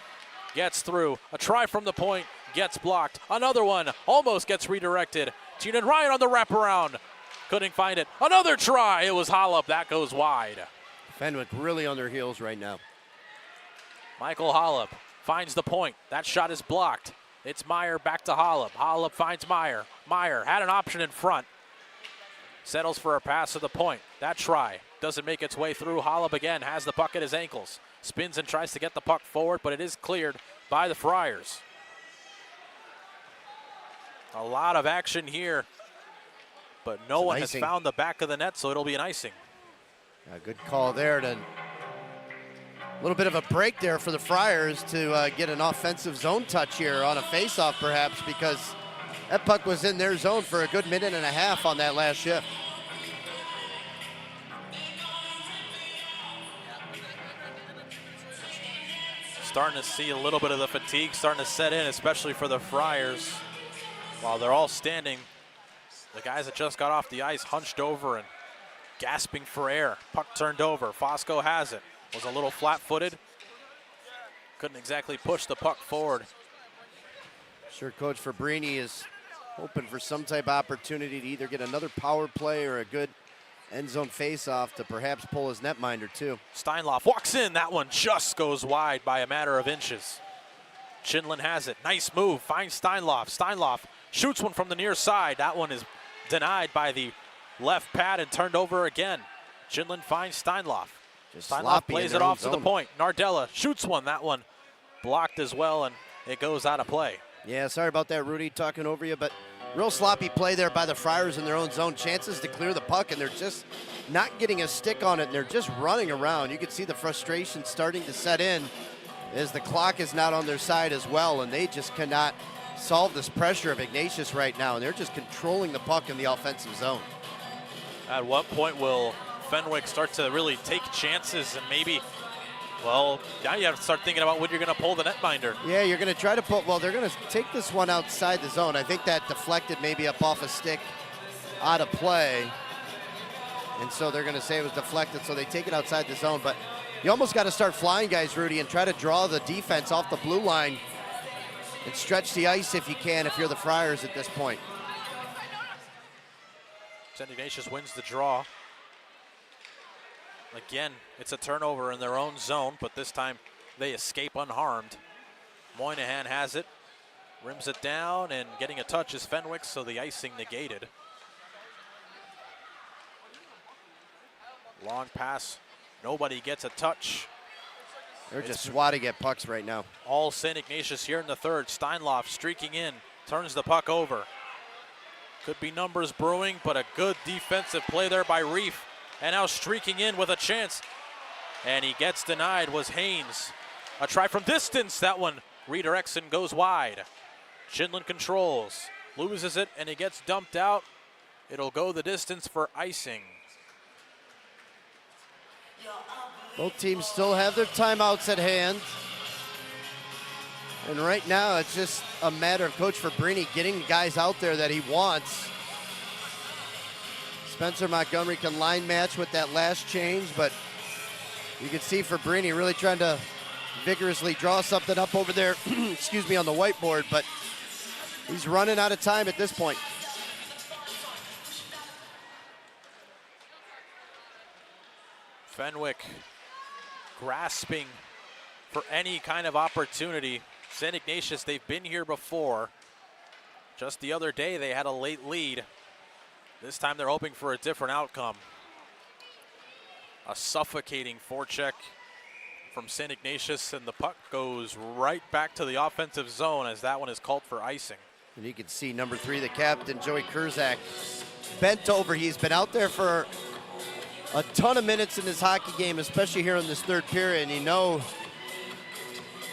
gets through. A try from the point, gets blocked. Another one almost gets redirected. Tiernan Ryan on the wraparound. Couldn't find it. Another try. It was Hollop. That goes wide. Fenwick really on their heels right now. Michael Hollop finds the point. That shot is blocked. It's Meyer back to Hollop. Hollop finds Meyer. Meyer had an option in front. Settles for a pass to the point. That try doesn't make its way through. Hollop again has the puck at his ankles. Spins and tries to get the puck forward, but it is cleared by the Friars. A lot of action here, but no one has found the back of the net, so it'll be an icing. A good call there. A little bit of a break there for the Friars to get an offensive zone touch here on a faceoff perhaps, because that puck was in their zone for a good minute and a half on that last shift. starting to see a little bit of the fatigue starting to set in, especially for the Friars. While they're all standing, the guys that just got off the ice hunched over and gasping for air. Puck turned over. Fosco has it. Was a little flat-footed. Couldn't exactly push the puck forward. Sure, Coach Fabrini is hoping for some type of opportunity to either get another power play or a good end zone face-off to perhaps pull his netminder too. Steinloff walks in. That one just goes wide by a matter of inches. Chinlin has it. Nice move. Finds Steinloff. Steinloff shoots one from the near side. That one is denied by the left pad and turned over again. Chinlin finds Steinloff. Steinloff plays it off to the point. Nardella shoots one. That one blocked as well, and it goes out of play. Yeah, sorry about that, Rudy, talking over you, but real sloppy play there by the Friars in their own zone. Chances to clear the puck, and they're just not getting a stick on it, and they're just running around. You can see the frustration starting to set in as the clock is not on their side as well, and they just cannot solve this pressure of Ignatius right now, and they're just controlling the puck in the offensive zone. At what point will Fenwick start to really take chances and maybe, well, now you have to start thinking about when you're going to pull the netminder. Yeah, you're going to try to put, well, they're going to take this one outside the zone. I think that deflected maybe up off a stick out of play. And so they're going to say it was deflected, so they take it outside the zone. But you almost got to start flying, guys, Rudy, and try to draw the defense off the blue line and stretch the ice if you can, if you're the Friars at this point. St. Ignatius wins the draw. Again, it's a turnover in their own zone, but this time they escape unharmed. Moynihan has it, rims it down, and getting a touch is Fenwick, so the icing negated. Long pass, nobody gets a touch. They're just swatting at pucks right now. All St. Ignatius here in the third. Steinloff streaking in, turns the puck over. Could be numbers brewing, but a good defensive play there by Reef. And now streaking in with a chance. And he gets denied was Haynes. A try from distance. That one redirects and goes wide. Chinlin controls, loses it, and he gets dumped out. It'll go the distance for icing. Both teams still have their timeouts at hand. And right now, it's just a matter of Coach Fabrini getting guys out there that he wants. Spencer Montgomery can line match with that last change, but you can see Fabrini really trying to vigorously draw something up over there, excuse me, on the whiteboard, but he's running out of time at this point. Fenwick grasping for any kind of opportunity. St. Ignatius, they've been here before. Just the other day, they had a late lead. This time they're hoping for a different outcome. A suffocating forecheck from St. Ignatius, and the puck goes right back to the offensive zone as that one is called for icing. And you can see number 3, the captain, Joey Kurzak, bent over. He's been out there for a ton of minutes in this hockey game, especially here in this third period. And you know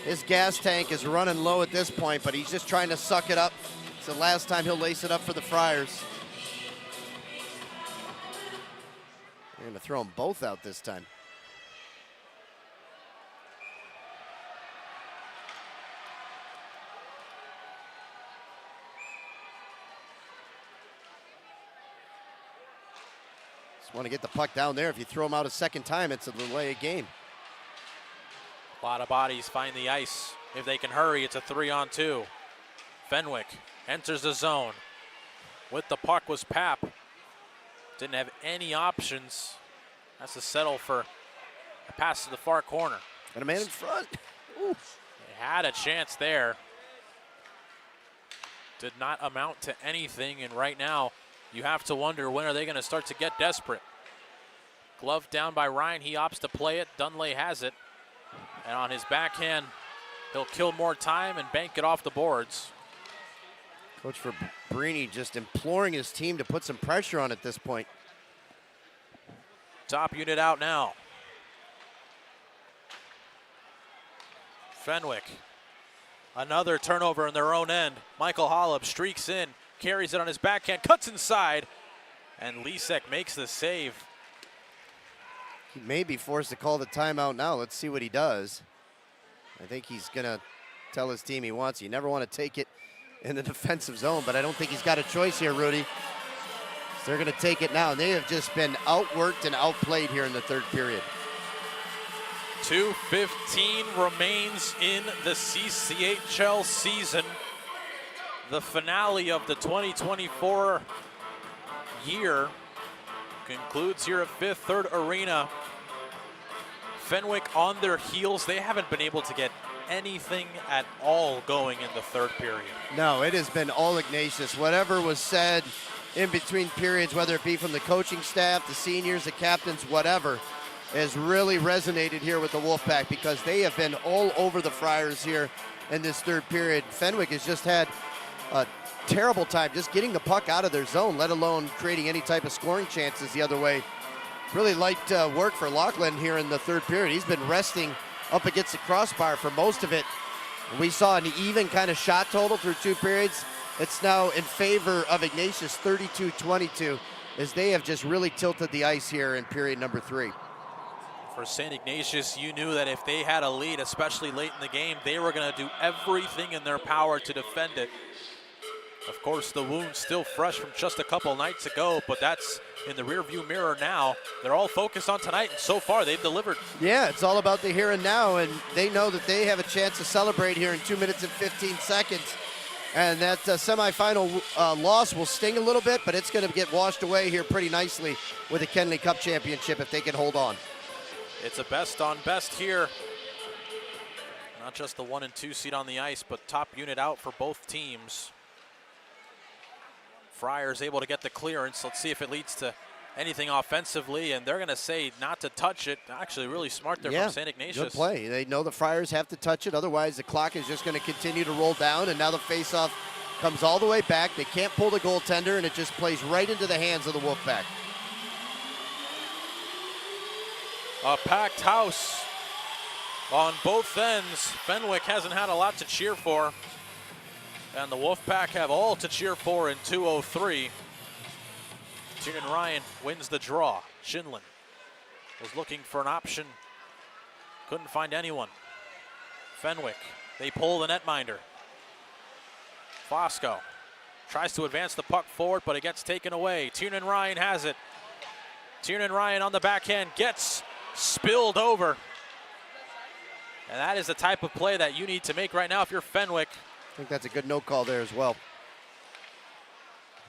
his gas tank is running low at this point, but he's just trying to suck it up. It's the last time he'll lace it up for the Friars. They're going to throw them both out this time. Just want to get the puck down there. If you throw them out a second time, it's a delay of game. A lot of bodies find the ice. If they can hurry, it's a 3-on-2. Fenwick enters the zone. With the puck was Papp. Didn't have any options. Has to settle for a pass to the far corner. And a man in front. Ooh. They had a chance there. Did not amount to anything, and right now you have to wonder, when are they going to start to get desperate? Glove down by Ryan. He opts to play it. Dunley has it. And on his backhand, he'll kill more time and bank it off the boards. Coach Fabrini just imploring his team to put some pressure on at this point. Top unit out now. Fenwick. Another turnover in their own end. Michael Holub streaks in, carries it on his backhand, cuts inside, and Lisek makes the save. He may be forced to call the timeout now. Let's see what he does. I think he's going to tell his team he wants. You never want to take it in the defensive zone, but I don't think he's got a choice here, Rudy. So they're going to take it now. And they have just been outworked and outplayed here in the third period. 2:15 remains in the CCHL season. The finale of the 2024 year concludes here at Fifth Third Arena. Fenwick on their heels. They haven't been able to get anything at all going in the third period. No, it has been all Ignatius. Whatever was said in between periods, whether it be from the coaching staff, the seniors, the captains, whatever, has really resonated here with the Wolfpack because they have been all over the Friars here in this third period. Fenwick has just had a terrible time just getting the puck out of their zone, let alone creating any type of scoring chances the other way. Really light work for Lachlan here in the third period. He's been resting up against the crossbar for most of it. We saw an even kind of shot total through two periods. It's now in favor of Ignatius, 32-22, as they have just really tilted the ice here in period number 3. For St. Ignatius, you knew that if they had a lead, especially late in the game, they were going to do everything in their power to defend it. Of course, the wound's still fresh from just a couple nights ago, but that's in the rearview mirror now. They're all focused on tonight, and so far they've delivered. Yeah, it's all about the here and now, and they know that they have a chance to celebrate here in 2 minutes and 15 seconds. And that semifinal loss will sting a little bit, but it's going to get washed away here pretty nicely with the Kennedy Cup Championship if they can hold on. It's a best on best here. Not just the 1 and 2 seed on the ice, but top unit out for both teams. Friars able to get the clearance. Let's see if it leads to anything offensively, and they're going to say not to touch it. Actually, really smart there from St. Ignatius. Good play. They know the Friars have to touch it, otherwise the clock is just going to continue to roll down, and now the faceoff comes all the way back. They can't pull the goaltender, and it just plays right into the hands of the Wolfpack. A packed house on both ends. Fenwick hasn't had a lot to cheer for, and the Wolfpack have all to cheer for in 2:03. Tiernan Ryan wins the draw. Shinlin was looking for an option. Couldn't find anyone. Fenwick, they pull the netminder. Fosco tries to advance the puck forward, but it gets taken away. Tiernan Ryan has it. Tiernan Ryan on the backhand gets spilled over. And that is the type of play that you need to make right now if you're Fenwick. I think that's a good no call there as well.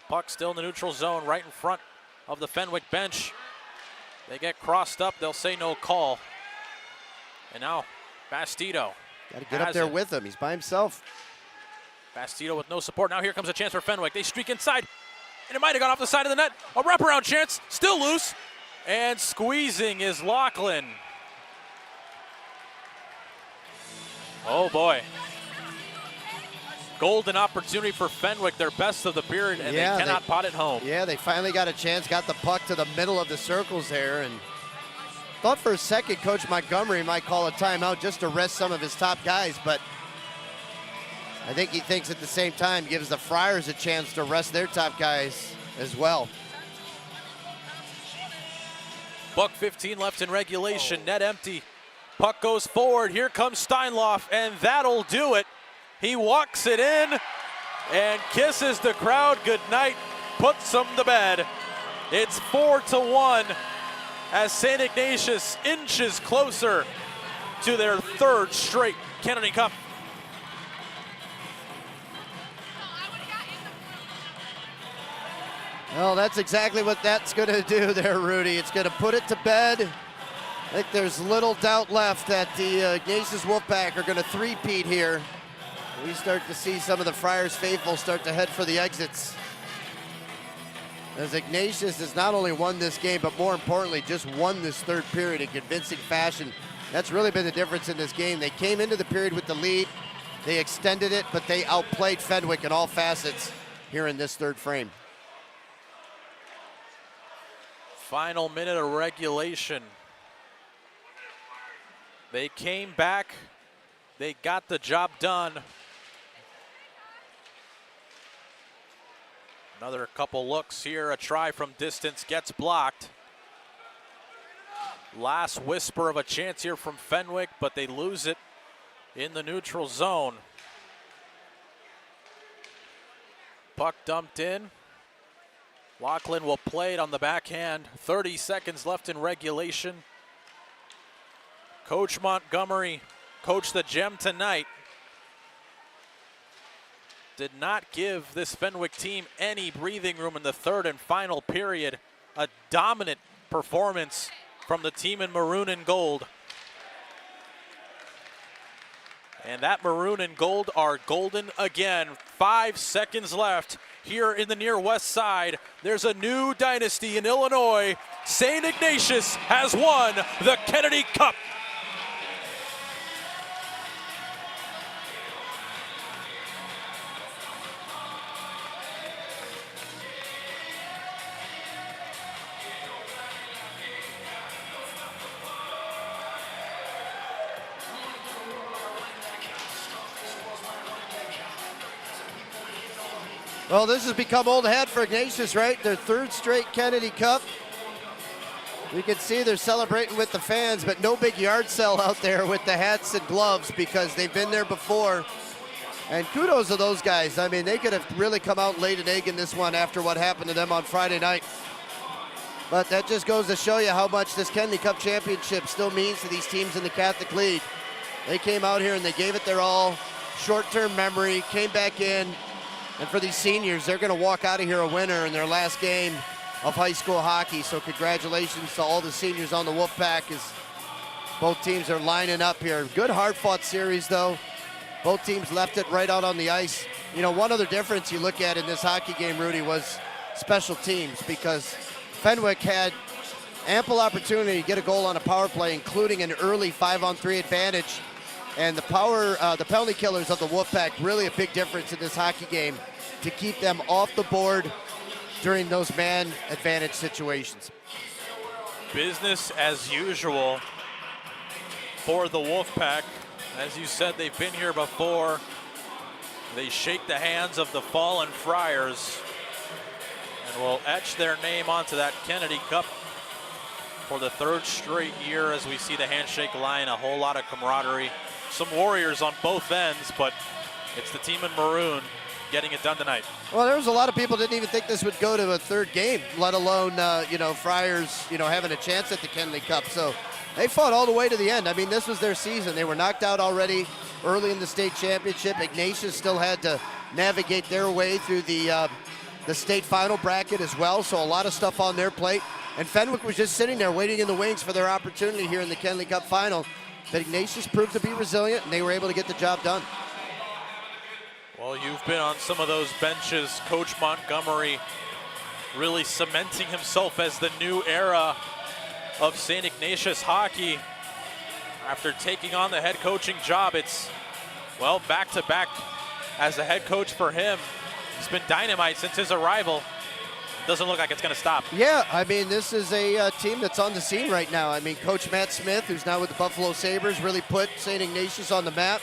Puck still in the neutral zone right in front of the Fenwick bench. They get crossed up, they'll say no call. And now Bastido. Got to get up there with him, he's by himself. Bastido with no support. Now here comes a chance for Fenwick. They streak inside, and it might have gone off the side of the net. A wraparound chance, still loose. And squeezing is Lachlan. Oh boy. Golden opportunity for Fenwick, their best of the period, and they cannot pot it home. Yeah, they finally got a chance, got the puck to the middle of the circles there, and thought for a second Coach Montgomery might call a timeout just to rest some of his top guys, but I think he thinks at the same time gives the Friars a chance to rest their top guys as well. $1:15 left in regulation, net empty. Puck goes forward, here comes Steinloff, and that'll do it. He walks it in and kisses the crowd goodnight, puts them to bed. It's 4-1 as St. Ignatius inches closer to their third straight Kennedy Cup. Well, that's exactly what that's going to do there, Rudy. It's going to put it to bed. I think there's little doubt left that the Ignatius Wolfpack are going to three-peat here. We start to see some of the Friars faithful start to head for the exits. As Ignatius has not only won this game, but more importantly, just won this third period in convincing fashion. That's really been the difference in this game. They came into the period with the lead. They extended it, but they outplayed Fenwick in all facets here in this third frame. Final minute of regulation. They came back. They got the job done. Another couple looks here. A try from distance gets blocked. Last whisper of a chance here from Fenwick, but they lose it in the neutral zone. Puck dumped in. Lachlan will play it on the backhand. 30 seconds left in regulation. Coach Montgomery, coach the Gem tonight, did not give this Fenwick team any breathing room in the third and final period. A dominant performance from the team in maroon and gold. And that maroon and gold are golden again. 5 seconds left here in the near west side. There's a new dynasty in Illinois. St. Ignatius has won the Kennedy Cup. Well, this has become old hat for Ignatius, right? Their third straight Kennedy Cup. You can see they're celebrating with the fans, but no big yard sale out there with the hats and gloves because they've been there before. And kudos to those guys. I mean, they could have really come out and laid an egg in this one after what happened to them on Friday night. But that just goes to show you how much this Kennedy Cup championship still means to these teams in the Catholic League. They came out here and they gave it their all. Short-term memory, came back in. And for these seniors, they're going to walk out of here a winner in their last game of high school hockey. So congratulations to all the seniors on the Wolfpack as both teams are lining up here. Good hard-fought series, though. Both teams left it right out on the ice. You know, one other difference you look at in this hockey game, Rudy, was special teams because Fenwick had ample opportunity to get a goal on a power play, including an early 5-on-3 advantage. And the penalty killers of the Wolfpack, really a big difference in this hockey game to keep them off the board during those man advantage situations. Business as usual for the Wolfpack. As you said, they've been here before. They shake the hands of the fallen Friars and will etch their name onto that Kennedy Cup for the third straight year as we see the handshake line, a whole lot of camaraderie. Some Warriors on both ends, but it's the team in maroon getting it done tonight. Well, there was a lot of people didn't even think this would go to a third game, let alone, Friars, having a chance at the Kennedy Cup. So they fought all the way to the end. I mean, this was their season. They were knocked out already early in the state championship. Ignatius still had to navigate their way through the state final bracket as well. So a lot of stuff on their plate. And Fenwick was just sitting there waiting in the wings for their opportunity here in the Kennedy Cup final. But Ignatius proved to be resilient, and they were able to get the job done. Well, you've been on some of those benches. Coach Montgomery really cementing himself as the new era of St. Ignatius hockey. After taking on the head coaching job, it's, well, back-to-back as a head coach for him. He's been dynamite since his arrival. Doesn't look like it's going to stop. Yeah, I mean, this is a team that's on the scene right now. I mean, Coach Matt Smith, who's now with the Buffalo Sabres, really put St. Ignatius on the map,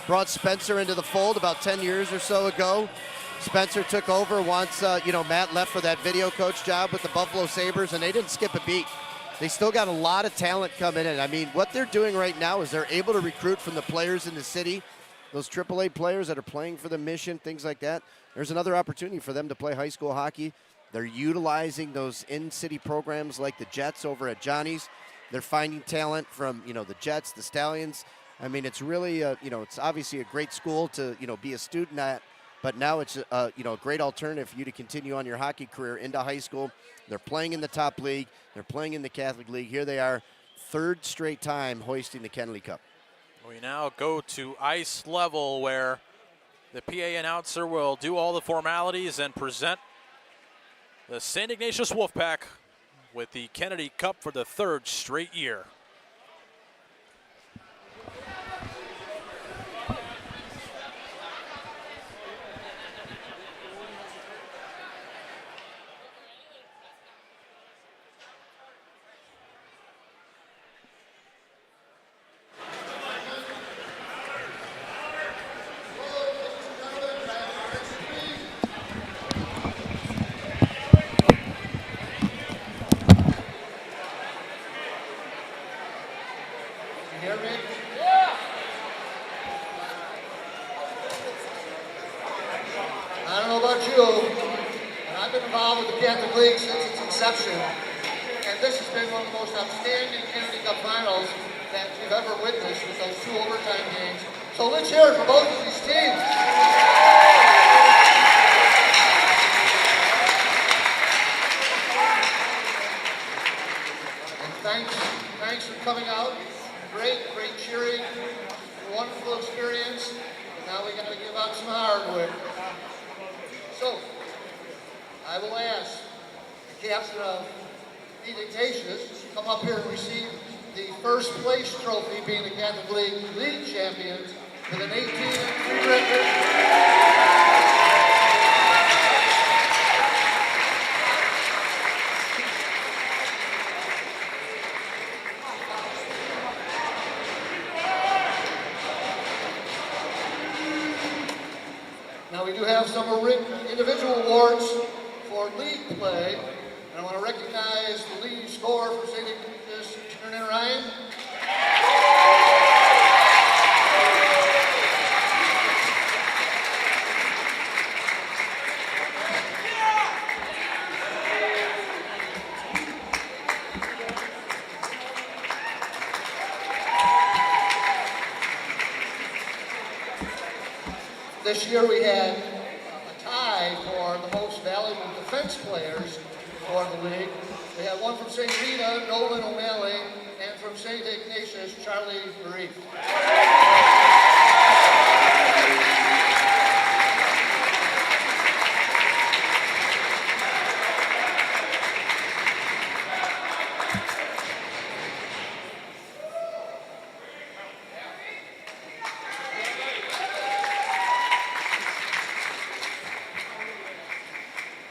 brought Spencer into the fold about 10 years or so ago. Spencer took over once, Matt left for that video coach job with the Buffalo Sabres, and they didn't skip a beat. They still got a lot of talent coming in. I mean, what they're doing right now is they're able to recruit from the players in the city, those AAA players that are playing for the Mission, things like that. There's another opportunity for them to play high school hockey. They're utilizing those in-city programs like the Jets over at Johnny's. They're finding talent from, the Jets, the Stallions. I mean, it's really, it's obviously a great school to, be a student at, but now it's, a great alternative for you to continue on your hockey career into high school. They're playing in the top league. They're playing in the Catholic League. Here they are, third straight time hoisting the Kennedy Cup. We now go to ice level where the PA announcer will do all the formalities and present the St. Ignatius Wolfpack with the Kennedy Cup for the third straight year. about you, and I've been involved with the Catholic League since its inception, and this has been one of the most outstanding Kennedy Cup finals that we've ever witnessed with those 2 overtime games. So let's hear it for both of these teams. And thanks for coming out. Great cheering, wonderful experience. Now we got to give out some hardware. So, I will ask the captain of Ignatius to come up here and receive the first place trophy, being the Catholic League champions with an 18-3 record. Now we do have some individual awards for league play, and I want to recognize the leading scorer for St. Ignatius, Turner and Ryan. This year we had a tie for the most valuable defense players for the league. We had one from St. Rita, Nolan O'Malley, and from St. Ignatius, Charlie Reef.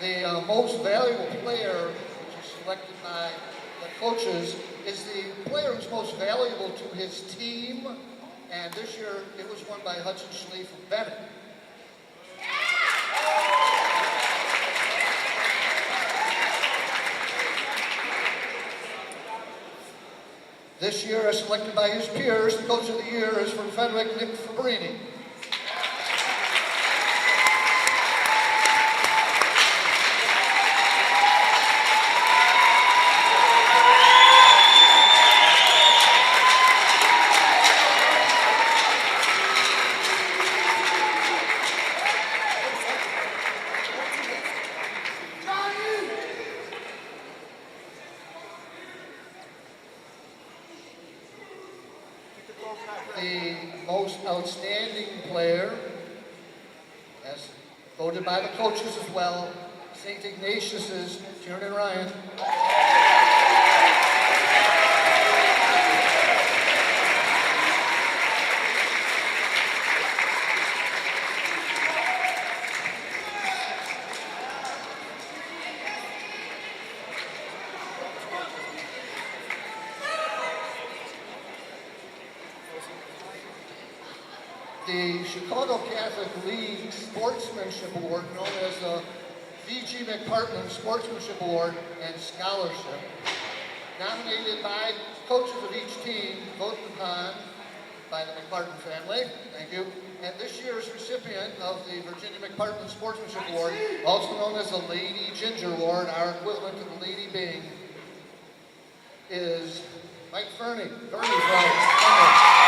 The most valuable player, which is selected by the coaches, is the player who's most valuable to his team. And this year, it was won by Hudson Schlee from Bennett. This year, as selected by his peers, the coach of the year is from Fenwick, Nick Fabrini. The most outstanding player, as voted by the coaches as well, St. Ignatius's Kieran Ryan. The Chicago Catholic League Sportsmanship Award, known as the V.G. McPartland Sportsmanship Award and Scholarship, nominated by coaches of each team, voted upon by the McPartland family. Thank you. And this year's recipient of the Virginia McPartland Sportsmanship Award, also known as the Lady Ginger Award, our equivalent to the Lady Bing, is Mike Fernie. Fernie from Fenwick.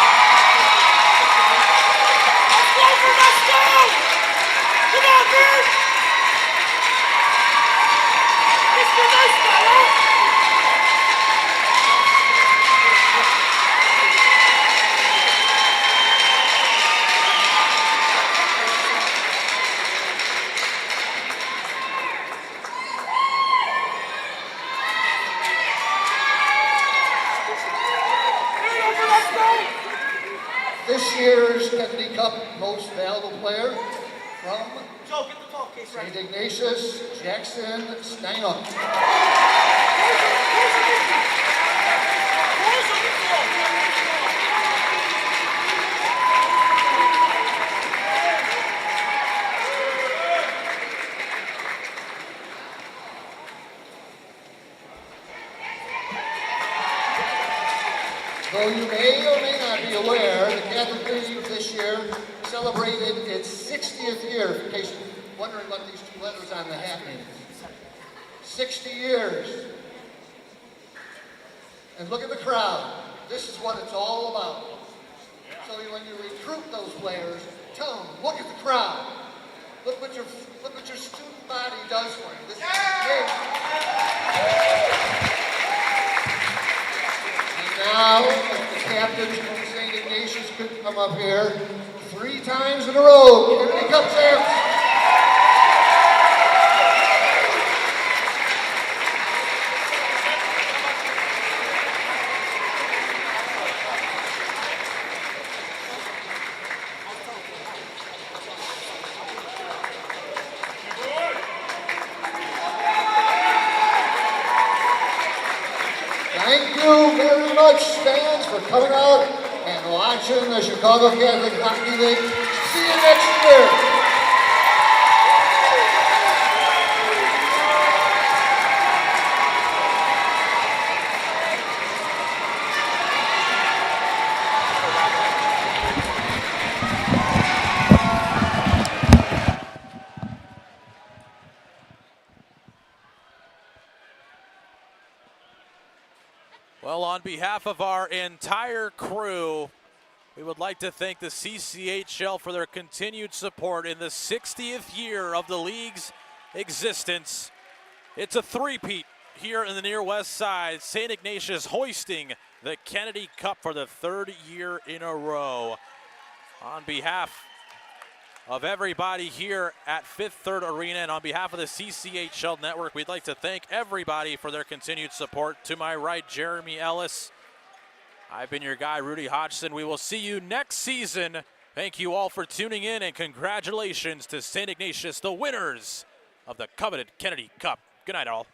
This year's Kennedy Cup most valuable player from St. Ignatius, Jackson Steinhoff. Though you may or may not be aware, the Catholic League this year celebrated its 60th year. In case wondering what these two letters on the hat mean. 60 years. And look at the crowd. This is what it's all about. So when you recruit those players, tell them, look at the crowd. Look what your student body does for you. This is amazing. And now, if the captains from St. Ignatius could come up here 3 times in a row. Kennedy Cup champs. Thank you very much, fans, for coming out and watching the Chicago Catholic Hockey League. See you next year. Well, on behalf of our entire crew, we would like to thank the CCHL for their continued support in the 60th year of the league's existence. It's a three-peat here in the near west side. St. Ignatius hoisting the Kennedy Cup for the 3rd year in a row. On behalf of everybody here at Fifth Third Arena and on behalf of the CCHL Network, we'd like to thank everybody for their continued support. To my right, Jeremy Ellis. I've been your guy, Rudy Hodgson. We will see you next season. Thank you all for tuning in, and congratulations to St. Ignatius, the winners of the coveted Kennedy Cup. Good night, all.